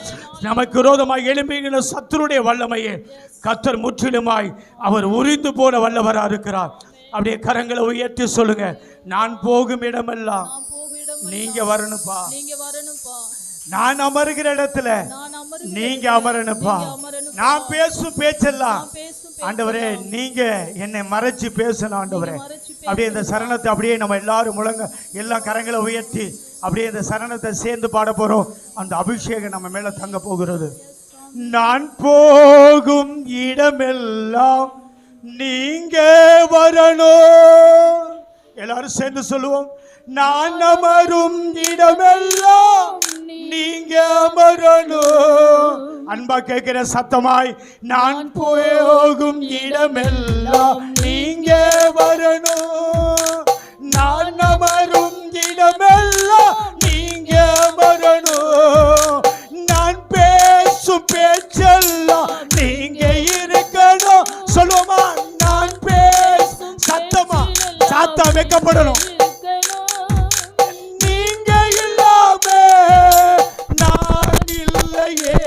நமக்கு விரோதமாய் எழும்புகிற சத்துருடைய வல்லமையை கர்த்தர் முற்றிலுமாய் அவர் உரிந்து போல வல்லவரா இருக்கிறார். அப்படியே கரங்களை உயர்த்தி சொல்லுங்க. நான் போகும் இடமெல்லாம் நீங்க வரணும்பா. நான் அமருகிற இடத்துல நீங்க அமரணுப்பா. நான் பேசும் பேச்செல்லாம் ஆண்டவரே நீங்க என்னை மறைச்சு பேசணும். ஆண்டவரே, அப்படியே இந்த சரணத்தை அப்படியே நம்ம எல்லாரும் முழங்க எல்லா கரங்களை உயர்த்தி அப்படியே இந்த சரணத்தை சேர்ந்து பாட போறோம். அந்த அபிஷேகம் நம்ம மேல தங்க போகிறது. நான் போகும் இடமெல்லாம் நீங்க வரணும். எல்லாரும் சேர்ந்து சொல்லுவோம். நான் அமரும் இடமெல்லாம் நீங்க அமரணும். அன்பா கேட்கிற சத்தமாய், நான் போகும் இடமெல்லாம் நீங்க வரணும். நான் அமரும் இடமெல்லாம் நீங்க அமரணும். நான் பேசும் பேச்செல்லாம் நீங்க இருக்கணும். சொல்லுவோமா? நான் பேசும் சத்தமா சாத்தா வைக்கப்படணும். நீங்க இல்லாம நான் இல்லையே,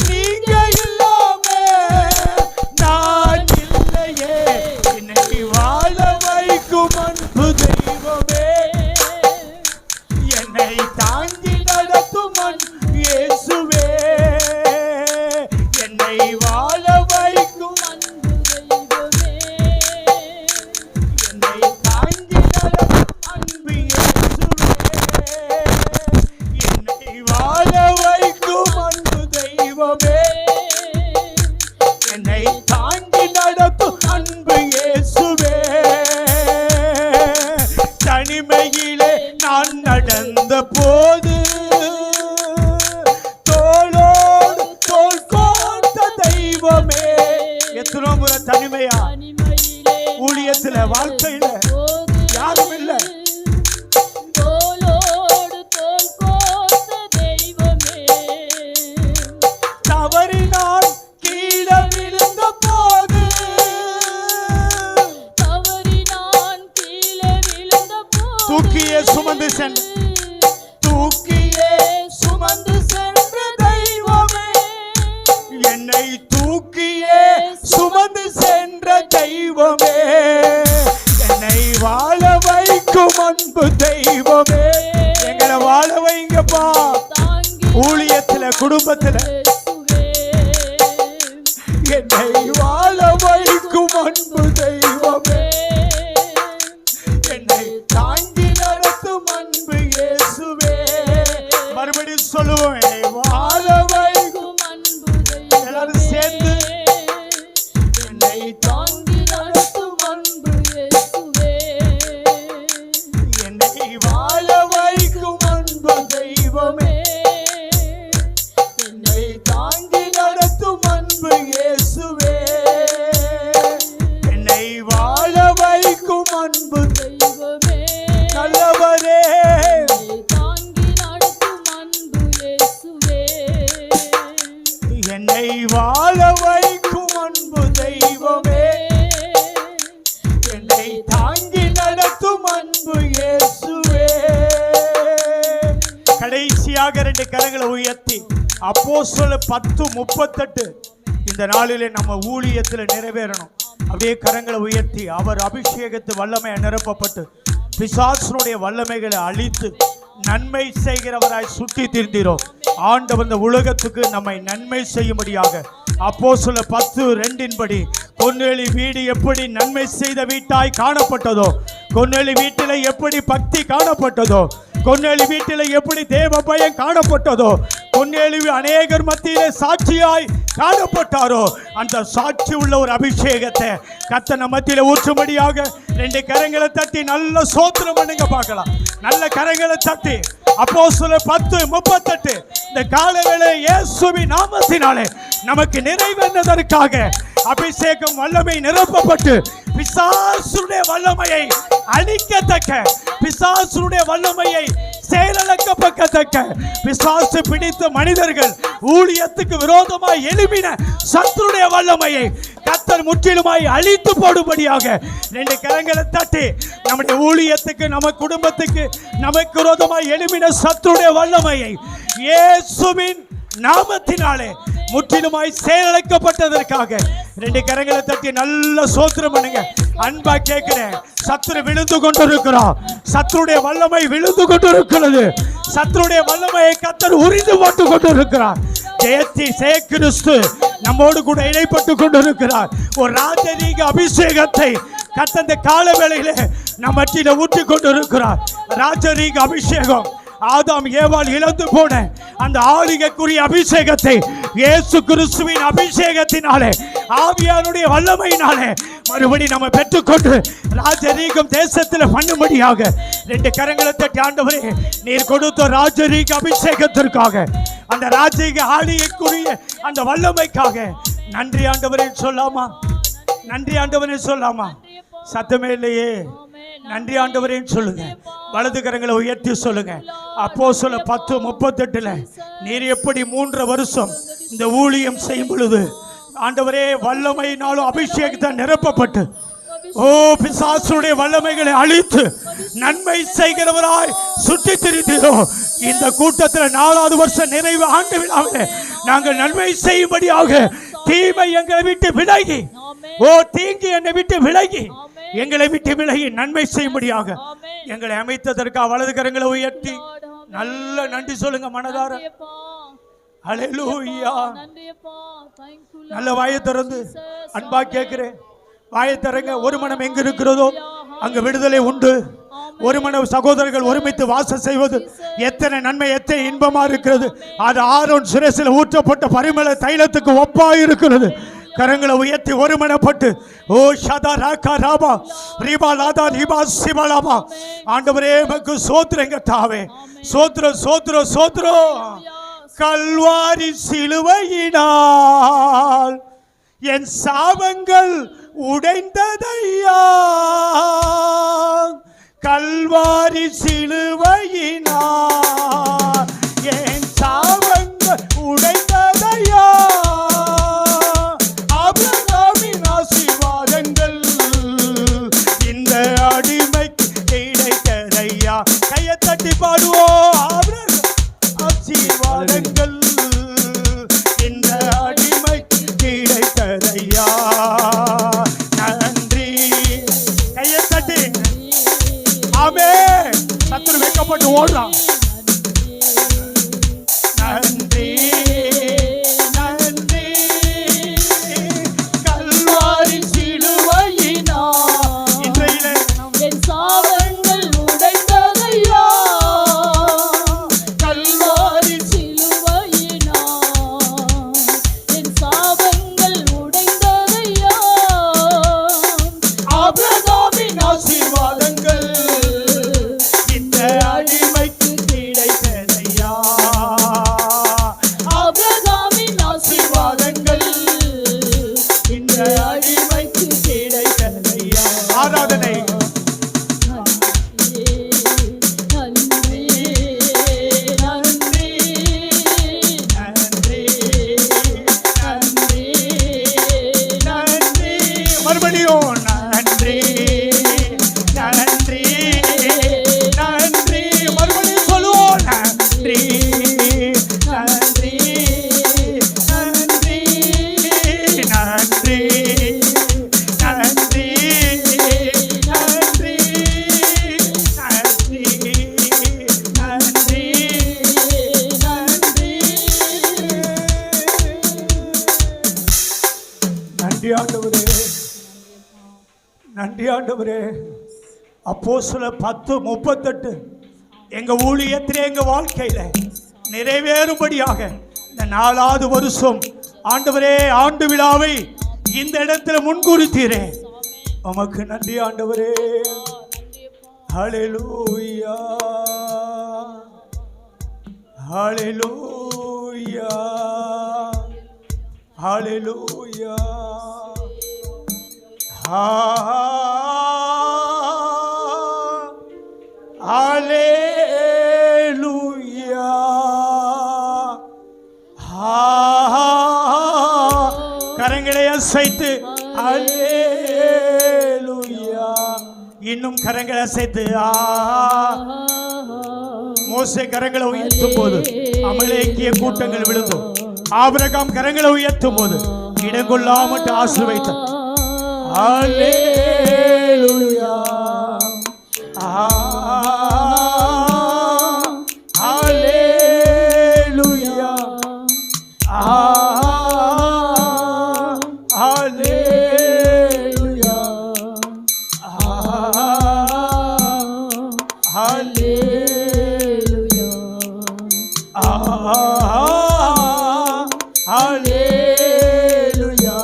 நீங்க இல்லாம நான் இல்லையே. என்னை வாழ வைக்கும் அன்பு தெய்வமே, என்னை தாங்கி நடத்தும் அன்பு இயேசுவே. என்னை வாழ வைக்கும் அன்பு தெய்வமே, என்னை தாங்கி நடத்தும் அன்பு இயேசுவே. என்னை வாழ வைக்கும் அன்பு தெய்வமே, என்னை தாங்கி நடத்தும் அன்பு இயேசுவே. தனிமையிலே நான் நடந்த போது தோளோடு தோள் கோர்த்த தெய்வமே. எத்தனை முறை தனிமையா ஊழியத்துல வாழ்க்கையில யாரும் இல்ல. தவறினால் கீழே விழுந்த போது தூக்கிய சுமந்து சென்ற தூக்கியே சுமந்து சென்ற தெய்வமே, என்னை தூக்கியே சுமந்து சென்ற தெய்வமே, என்னை வாழ வைக்கும் அன்பு தெய்வமே. எங்களை வாழ வைங்கப்பா, ஊழியத்துல குடும்பத்துல என்னை வாழ வைக்கும் அன்பு தெய்வமே, என்னை தாங்கி நடத்தும் அன்பு இயேசுவே. மறுபடியும் சொல்லுவோம், என்னை வாழ வைக்கும் அன்பு தெய்வமே, எல்லாரும் சேர்ந்து என்னை தாங்கி நடத்தும் அன்பு இயேசுவே, என்னை வாழ வைக்கும் அன்பு தெய்வமே, என்னை தாங்கி நடத்தும் அன்பு இயேசுவே, என்னை வாழ வைக்கும் அன்பு தெய்வமே, நல்லவரே தாங்கி நடத்தும் அன்பு இயேசுவே, என்னை வாழ வைக்கும் அன்பு தெய்வமே, என்னை தாங்கி நடத்தும் அன்பு இயேசுவே. கடைசியாக 2 கரங்களை உயர்த்தி அப்போஸ்தலர் 10:38 இந்த நாளிலே நம்ம ஊழியத்தில் நிறைவேறணும். அப்படியே கரங்களை உயர்த்தி அவர் அபிஷேகத்து வல்லமை நிரப்பப்பட்டு பிசாசுனுடைய வல்லமைகளை அழித்து நன்மை செய்கிறவராய் சுற்றி திரிந்தோம். ஆண்டவர் இந்த உலகத்துக்கு நம்மை நன்மை செய்யும்படியாக அப்போஸ்தலர் 10:2 கொன்னேலி வீடு எப்படி நன்மை செய்த வீட்டாய் காணப்பட்டதோ, கொன்னேலி வீட்டில் எப்படி பக்தி காணப்பட்டதோ, கொன்னேலி வீட்டில் எப்படி தேவ பயம் காணப்பட்டதோ, கொன்னேலி அநேகர் மத்தியிலே சாட்சியாய் காணப்பட்டாரோ, அந்த சாட்சி உள்ள ஒரு அபிஷேகத்தை கர்த்தர் நம்ம மத்தியில ஊற்றும்படியாக 2 கரங்களை தட்டி நல்ல ஸ்தோத்திரம் பண்ணுங்க பார்க்கலாம். நல்ல கரங்களை தட்டி அப்போஸ்தலர் 10:38 இந்த காலவேளை இயேசுவின் நாமத்தினாலே நமக்கு நிறைவேறுவதற்காக அபிஷேகம் வல்லமை நிரப்பப்பட்டு பிசாசுடைய வல்லமையை அழிக்கத்தக்க, பிசாசுடைய வல்லமையை செயலக்கத்தக்க, பிசாசு பிடித்த மனிதர்கள் ஊழியத்துக்கு விரோதமாய் எழுப்பின சத்துருடைய வல்லமையை கர்த்தர் முற்றிலுமாய் அழித்து போடும்படியாக 2 கரங்களை தட்டி நம்முடைய ஊழியத்துக்கு, நம்ம குடும்பத்துக்கு நமக்கு விரோதமாய் எழுப்பின சத்துருடைய வல்லமையை இயேசுவின் நாமத்தினாலே முற்றிலுமாய் செயலக்கப்பட்டதற்காக 2 கரங்களை தட்டி நல்ல ஸ்தோத்திரம் பண்ணுங்க. அன்பா கேட்கிறேன், சத்துரு விழுந்து கொண்டிருக்கிறான், சத்துருடைய வல்லமை விழுந்து கொண்டிருக்கிறது, சத்துருடைய வல்லமையை கர்த்தர் உரிந்து போட்டு கொண்டிருக்கிறார். கிறிஸ்து நம்மோடு கூட இடைப்பட்டு கொண்டிருக்கிறார். ஒரு ராஜரீக அபிஷேகத்தை கர்த்தர் இந்த கால வேளையிலே நம்ம மத்தியில ஊற்றி கொண்டிருக்கிறார். ராஜரீக அபிஷேகம் ஆதாம் ஏவாள் இழந்து போன அந்த ஆளுகைக்குரிய அபிஷேகத்தை இயேசு கிறிஸ்துவின் அபிஷேகத்தினாலே ஆவியானுடைய வல்லமையினாலே மறுபடி நம்ம பெற்றுக்கொண்டு ராஜரீகம் தேசத்தில் பண்ணும்படியாக 2 கரங்களை தட்டி ஆண்டவரே நீர் கொடுத்த ராஜரீக அபிஷேகத்திற்காக, அந்த ராஜரீக ஆளுகைக்குரிய அந்த வல்லமைக்காக நன்றி ஆண்டவரே சொல்லாமா? நன்றி ஆண்டவரே சொல்லாமா? சத்தமே இல்லையே. நன்றி ஆண்டவரே சொல்லுங்க. வலது கரங்களை உயர்த்தி சொல்லுங்க. அப்போஸ்தலர் 10:38 நீர் எப்படி 3 வருஷம் இந்த ஊழியம் செய்யும் பொழுது ஆண்டவரே வல்லமையினாலும் அபிஷேகத்தை நிரப்பப்பட்டு பிசாசுடைய வல்லமைகளை அழித்து நன்மை செய்கிறவராய் சுற்றி திரிந்தோ, இந்த கூட்டத்தில் 4வது வருஷம் நிறைவு ஆண்டு விழாவிலே நாங்கள் நன்மை செய்யும்படியாக தீமை எங்களை விட்டு விலகி, தீங்கு என்னை விட்டு விலகி, எங்களை விட்டு விலகி நன்மை செய்யும்படியாக எங்களை அமைத்ததற்காக வலது கரங்களை உயர்த்தி நல்ல நன்றி சொல்லுங்க மனதார. ஹல்லேலூயா. நல்ல வாயை திறந்து அன்பா கேட்கிறேன், வாயை திறங்க. ஒரு மனம் எங்க இருக்கிறதோ அங்க விடுதலை உண்டு. ஒரு மனம் சகோதரர்கள் ஒருமித்து வாசம் செய்வது எத்தனை நன்மை, எத்தனை இன்பமா இருக்கிறது. அது ஆரோன் சிரசில் ஊற்றப்பட்ட பரிமள தைலத்துக்கு ஒப்பா இருக்கிறது. கரங்களை உயர்த்தி ஒருமனப்பட்டு ஓ ஷதா ராகா ராபா ரீபா லாதா ரீபா சிவலாமா. ஆண்டவரே மக்கு சோத்திரங்க தாவே, சோத்திரம் சோத்திரம் சோத்திரம். கல்வாரி சிலுவையினால் என் சாபங்கள் உடைந்ததையா, கல்வாரி சிலுவையினால் என் சாபங்கள் உடைந்ததையா, ஆபிரகாமின் ஆசீர்வாதங்கள் இந்த அடிமைக்கு கிடைத்ததையா. கையை தட்டி பாடுவோம். ஆசீர்வாதங்கள் இந்த அடிமைக்கு கிடைத்ததையா. நன்றி. கையை தட்டி ஆமே. சத்துரு வைக்கப்பட்டு ஓடுறான். நன்றி நன்றி. கல்வாரி சிலுவையினா இன்றையிலே என் சாபங்கள் உடைந்ததையா. கல்வாரி சிலுவையினா என் சாபங்கள் உடைந்ததையா. ஆபிரகாமின் ஆசீர்வாதங்கள் இந்த அடிமைக்கு கிடைத்ததையா. ஆபிரகாமின் ஆசீர்வாதங்கள் இந்த அடிமைக்கு கிடைத்ததையா. ஆராதனை. நன்றி நன்றி நன்றி நன்றி நன்றி. மறுபடியும் நன்றி நன்றி நன்றி. மறுபடியும் சொல்லுவோம். நன்றி நன்றி நன்றி நன்றி நன்றி நன்றி நன்றி நன்றி நன்றி ஆண்டவரே. நன்றி ஆண்டவரே. அப்போஸ்தலர் 10:38 எங்க ஊழியத்திலே எங்க வாழ்க்கையில நிறைவேறும்படியாக இந்த 4வது வருஷம் ஆண்டவரே ஆண்டு விழாவை இந்த இடத்துல முன்குறித்தீரே. உமக்கு நன்றி ஆண்டவரே. ஹல்லேலூயா ஹல்லேலூயா ஹல்லேலூயா. ஹல்லேலூயா. கரங்களை அசைத்து ஹல்லேலூயா. இன்னும் கரங்களை அசைத்து மோசே கரங்களை உயர்த்தும் போது அமலேக்கிய கூட்டங்கள் விழுந்தோம். ஆபிரகாம் கரங்களை உயர்த்தும் போது இடங்கொள்ளாமட்டு ஆசீர்வதித்தார். ஹல்லேலூயா ஹல்லேலூயா ஹல்லேலூயா ஹல்லேலூயா. ஹல்லேலூயா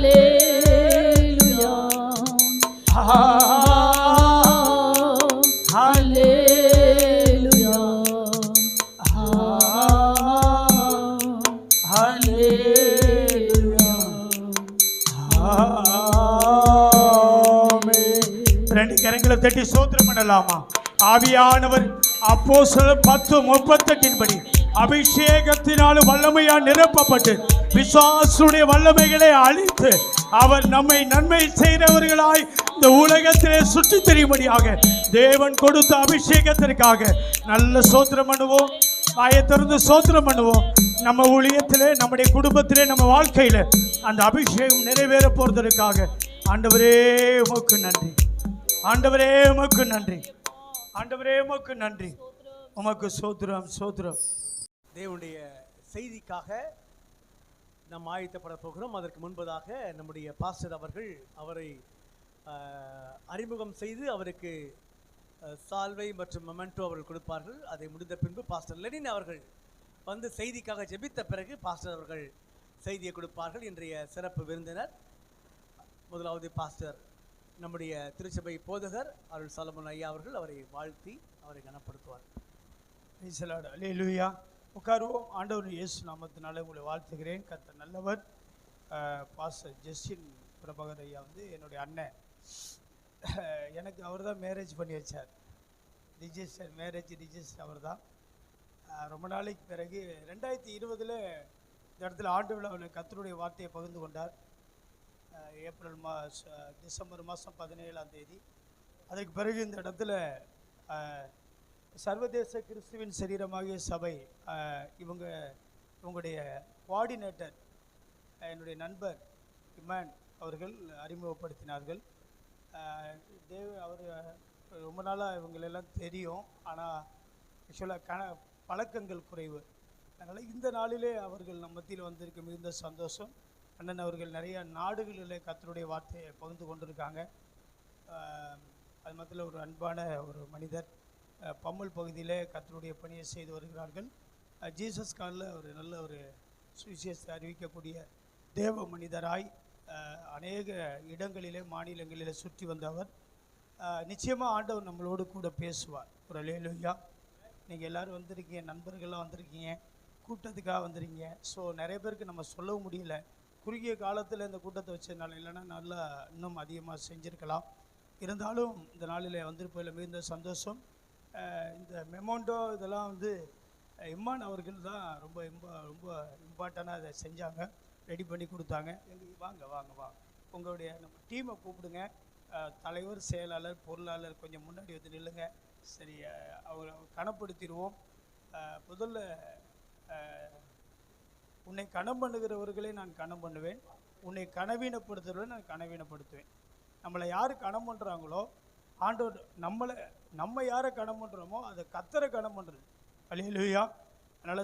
ஹல்லேலூயா. ஹல்லேலூயா. ஹல்லேலூயா. ரெண்டு கரங்களை தட்டி ஸ்தோத்திரம் பண்ணலாமா? ஆவியானவர் அப்போஸ்தலர் 10:38 படி அபிஷேகத்தினாலும் வல்லமையா நிரப்பப்பட்டு விசுவாசுடைய வல்லமைகளை அழித்து அவர் நம்மை நன்மை செய்கிறவர்களாய் இந்த உலகத்திலே சுற்றி தெரியும்படியாக தேவன் கொடுத்த அபிஷேகத்திற்காக நல்ல ஸ்தோத்திரம் பண்ணுவோம். வாயை திறந்து ஸ்தோத்திரம் பண்ணுவோம். நம்ம ஊழியத்திலே, நம்முடைய குடும்பத்திலே, நம்ம வாழ்க்கையில அந்த அபிஷேகம் நிறைவேற போறதற்காக ஆண்டவரே உமக்கு நன்றி. ஆண்டவரே உமக்கு நன்றி. ஆண்டவரே உமக்கு நன்றி. உமக்கு ஸ்தோத்திரம் ஸ்தோத்திரம். தேவனுடைய செய்திக்காக நாம் ஆயத்தப்பட போகிறோம். அதற்கு முன்பதாக நம்முடைய பாஸ்டர் அவர்கள் அவரை அறிமுகம் செய்து அவருக்கு சால்வை மற்றும் மொமெண்டோ அவர்கள் கொடுப்பார்கள். அதை முடிந்த பின்பு பாஸ்டர் லெனின் அவர்கள் வந்து செய்திக்காக ஜெபித்த பிறகு பாஸ்டர் அவர்கள் செய்தியை கொடுப்பார்கள். இன்றைய சிறப்பு விருந்தினர் முதலாவது பாஸ்டர் நம்முடைய திருச்சபை போதகர் அருள் சாலமன் ஐயா அவர்கள் அவரை வாழ்த்தி அவரை கனப்படுத்துவார். அல்லேலூயா. உட்காருவோம். ஆண்டவர் இயேசு நாமத்தினால உங்களை வாழ்த்துகிறேன். கர்த்தர் நல்லவர். பாஸ்டர் ஜஸ்டின் பிரபாகர் ஐயா வந்து என்னுடைய அண்ணன். எனக்கு அவர் தான் மேரேஜ் பண்ணி வச்சார். ரிஜிஸ்டர் மேரேஜ் ரிஜிஸ்டர் அவர் தான். ரொம்ப நாளைக்கு பிறகு 2020 இந்த இடத்துல ஆண்டு விழாவில் கர்த்தருடைய வார்த்தையை பகிர்ந்து கொண்டார். டிசம்பர் மாதம் 17ஆம் தேதி. அதற்கு பிறகு இந்த இடத்துல சர்வதேச கிறிஸ்துவின் சரீரமாகிய சபை இவங்களுடைய கோஆர்டினேட்டர் என்னுடைய நண்பர் இமான் அவர்கள் அறிமுகப்படுத்தினார்கள். அவர் ரொம்ப நாளாக இவங்களெல்லாம் தெரியும், ஆனால் ஆக்சுவலாக பழக்கங்கள் குறைவு. அதனால் இந்த நாளிலே அவர்கள் நம்ம மத்தியில் வந்திருக்க மிகுந்த சந்தோஷம். அண்ணன் அவர்கள் நிறைய நாடுகளில் கர்த்தருடைய வார்த்தையை பகிர்ந்து கொண்டிருக்காங்க. அது மத்தியில் ஒரு அன்பான ஒரு மனிதர் பம்மல் பகுதியில் கர்த்தருடைய பணியை செய்து வருகிறார்கள். ஜீசஸ் காலில் ஒரு நல்ல ஒரு சுவிசேஷத்தை அறிவிக்கக்கூடிய தேவ மனிதராய் அநேக இடங்களிலே மாநிலங்களிலே சுற்றி வந்தவர். நிச்சயமாக ஆண்டவர் நம்மளோடு கூட பேசுவார். ஒரு அல்லேலூயா. நீங்கள் எல்லோரும் வந்திருக்கீங்க, நண்பர்கள்லாம் வந்திருக்கீங்க, கூட்டத்துக்காக வந்திருக்கீங்க. ஸோ நிறைய பேருக்கு நம்ம சொல்லவும் முடியல, குறுகிய காலத்தில் இந்த கூட்டத்தை வச்சதுனால. இல்லைன்னா நல்லா இன்னும் அதிகமாக செஞ்சுருக்கலாம். இருந்தாலும் இந்த நாளில் வந்திருப்பதில் மிகுந்த சந்தோஷம். இந்த மெமோண்டோ இதெல்லாம் இம்மான் அவர்கள் தான் ரொம்ப இம்பார்ட்டண்டாக அதை செஞ்சாங்க, ரெடி பண்ணி கொடுத்தாங்க. வாங்க வாங்க வாங்க, உங்களுடைய நம்ம டீமை கூப்பிடுங்க. தலைவர், செயலாளர், பொருளாளர் கொஞ்சம் முன்னாடி வந்து நில்லுங்க. சரி, அவரை கனப்படுத்திடுவோம். முதல்ல உன்னை கனம் பண்ணுகிறவர்களை நான் கனம் பண்ணுவேன், உன்னை கனவீனப்படுத்துகிறவரை நான் கனவீனப்படுத்துவேன். நம்மளை யார் கனம் பண்ணுறாங்களோ ஆண்டவர் நம்ம யாரை கனம் பண்ணுறோமோ அதை கர்த்தரை கனம் பண்ணுறது. அல்லேலூயா. அதனால்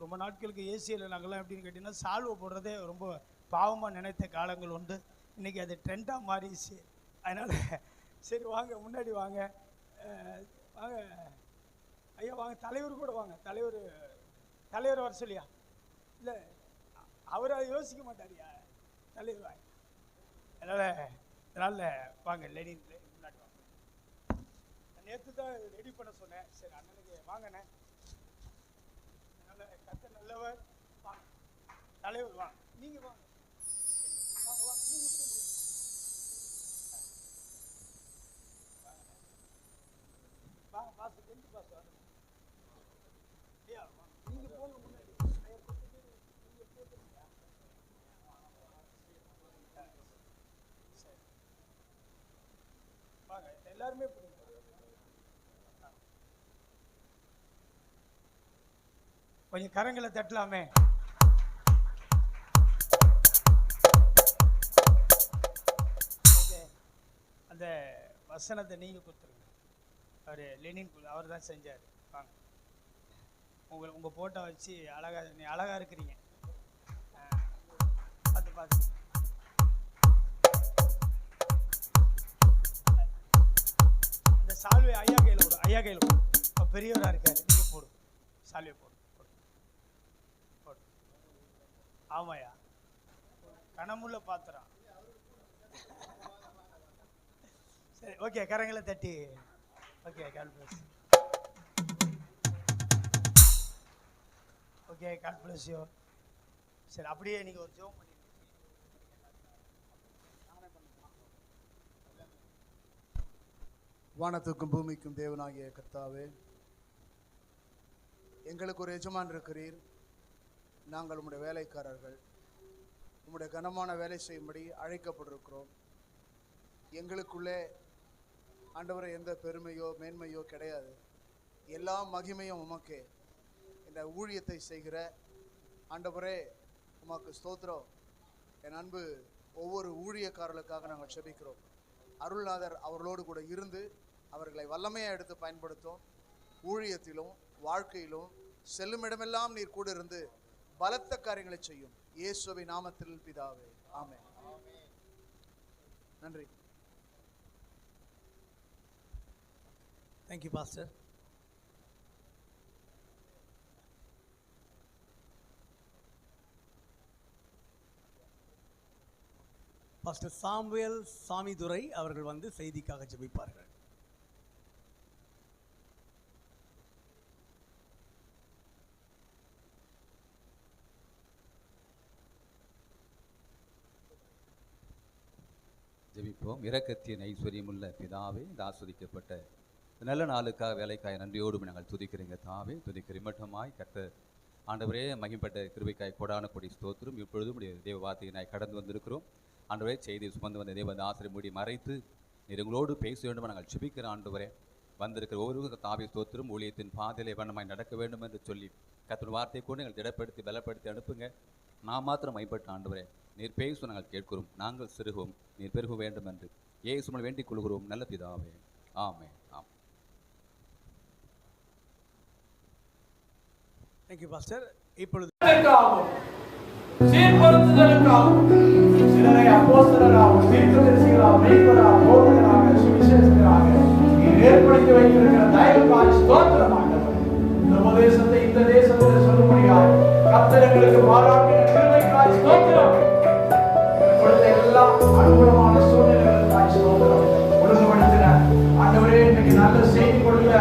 ரொம்ப நாட்களுக்கு ஏசியில் நாங்கள்லாம் எப்படின்னு கேட்டிங்கன்னா சால்வை போடுறதே ரொம்ப பாவமாக நினைத்த காலங்கள் உண்டு. இன்றைக்கி அது ட்ரெண்டாக மாறிடுச்சு. அதனால் சரி வாங்க, முன்னாடி வாங்க வாங்க ஐயா, வாங்க. தலைவர் கூட வாங்க. தலைவர் வர சொல்லியா? இல்லை, அவர் அதை யோசிக்க மாட்டாரியா, தலைவர் வாங்க. அதனால் வாங்க, லெனின் முன்னாடி வாங்க. நேற்று தான் ரெடி பண்ண சொன்னேன். சரி அண்ணனுக்கு வாங்கண்ணே. அதனால் கர்த்தர் நல்லவர். வாங்க தலைவர், வாங்க. நீங்கள் வாங்க வாங்க வாங்க. நீங்கள் வாங்க பாஸ், ரெண்டு பாஸ் வாங்க. ஐயா வாங்க, நீங்கள் போங்க முன்னாடி. சரி வாங்க, எல்லாருமே போடுங்க. கொஞ்சம் கரங்களை தட்டலாமே. அந்த வசனத்தை நீங்கள் கொடுத்துருங்க. அவர் லெனின் அவர் தான் செஞ்சார். வாங்க, உங்கள் ஃபோட்டோ வச்சு நீ அழகாக இருக்கிறீங்க. பார்த்து இந்த சால்வை ஐயா கையில் போடும். ஐயா கையில் போடும். இப்போ பெரியவராக இருக்கார், நீங்கள் போடும். சால்வை போடும். ஆமாயா, கனமுள்ள பாத்திரம். சரி, ஓகே, கரங்களை தட்டி. Okay, God bless. Okay, God bless you. சரி, அப்படியே நீங்கள் ஒரு ஜோம் பண்ணி வானத்துக்கும் பூமிக்கும் தேவனாகிய கர்த்தாவே, எங்களுக்கு ஒரு எஜமான் இருக்கிறீர். நாங்கள் உம்முடைய வேலைக்காரர்கள், உம்முடைய கனமான வேலை செய்யும்படி அழைக்கப்பட்டிருக்கிறோம். எங்களுக்குள்ளே ஆண்டவரை எந்த பெருமையோ மேன்மையோ கிடையாது. எல்லா மகிமையும் உமக்கே. இந்த ஊழியத்தை செய்கிற ஆண்டவரே உமக்கு ஸ்தோத்திரம். என் அன்பு ஒவ்வொரு ஊழியக்காரர்களுக்காக நாங்கள் செபிக்கிறோம். அருள்நாதர் அவர்களோடு கூட இருந்து அவர்களை வல்லமையாக எடுத்து பயன்படுத்தும். ஊழியத்திலும் வாழ்க்கையிலும் செல்லுமிடமெல்லாம் நீர் கூட இருந்து பலத்த காரியங்களை செய்யும். இயேசுவின் நாமத்தில் பிதாவே, ஆமென். நன்றி. Thank you pastor. Pastor Samuel Samidurai அவர்கள் வந்து செய்திக்காக ஜெபிப்பார்கள். ஜெபிப்போம். இரக்கத்தின் ஐஸ்வர்யமுள்ள பிதாவே, இந்த ஆஸ்வதிக்கப்பட்ட நல்ல நாளுக்காக வேலைக்காய் நன்றியோடு நாங்கள் துதிக்கிறீங்க தாவே. துதிக்கிற மட்டுமாய் கர்த்தர் ஆண்டவரே மகிம்பட்ட கிருபைக்காய் கொடான கொடி ஸ்தோத்திரம். இப்பொழுதும் தேவ வார்த்தையினாய் கடந்து வந்திருக்கிறோம். ஆண்டவரே செய்தி சுமந்து வந்த தேவதாசரை மூடி மறைத்து நீர் எங்களோடு பேச வேண்டும் நாங்கள் ஜெபிக்கிற ஆண்டவரே. வந்திருக்கிற ஒவ்வொரு தாவி ஸ்தோத்திரம் ஊழியத்தின் பாதையிலே வண்ணமாய் நடக்க வேண்டும் என்று சொல்லி கர்த்தருடைய வார்த்தையை கொண்டு எங்கள் திடப்படுத்தி பலப்படுத்தி அனுப்புங்க. நான் மாத்திரம் மைப்பட்ட ஆண்டவரே, நீர் பேச நாங்கள் கேட்கிறோம், நாங்கள் சிறுகுவோம், நீர் பெருக வேண்டும் என்று இயேசுவில் வேண்டிக் கொள்கிறோம் நல்ல பிதாவே. ஆமென். ஆமென். Thank you, Pastor. இப்பொழுது சீர்படுத்துதலுக்காகவும் சிலரை அப்போஸ்தலராகவும் தீர்க்கதரிசிகளாகவும் மேய்ப்பராகவும் போதகராக சுவிசேஷகராக நீர் ஏற்படுத்தி வைத்திருக்கிற தயவுக்காய் ஸ்தோத்திரம் ஆண்டவரே. இந்த உபதேசத்தை இந்த தேசத்தில் சொல்லும்படியாய் கர்த்தர் எங்களுக்கு பாராட்டின கிருபைக்காய் ஸ்தோத்திரம். கொடுத்த எல்லா அனுகூலமான சூழ்நிலைகளுக்காய் ஸ்தோத்திரம். ஒழுங்குபடுத்தின ஆண்டவரே, இன்னைக்கு நல்ல செய்தி கொடுக்க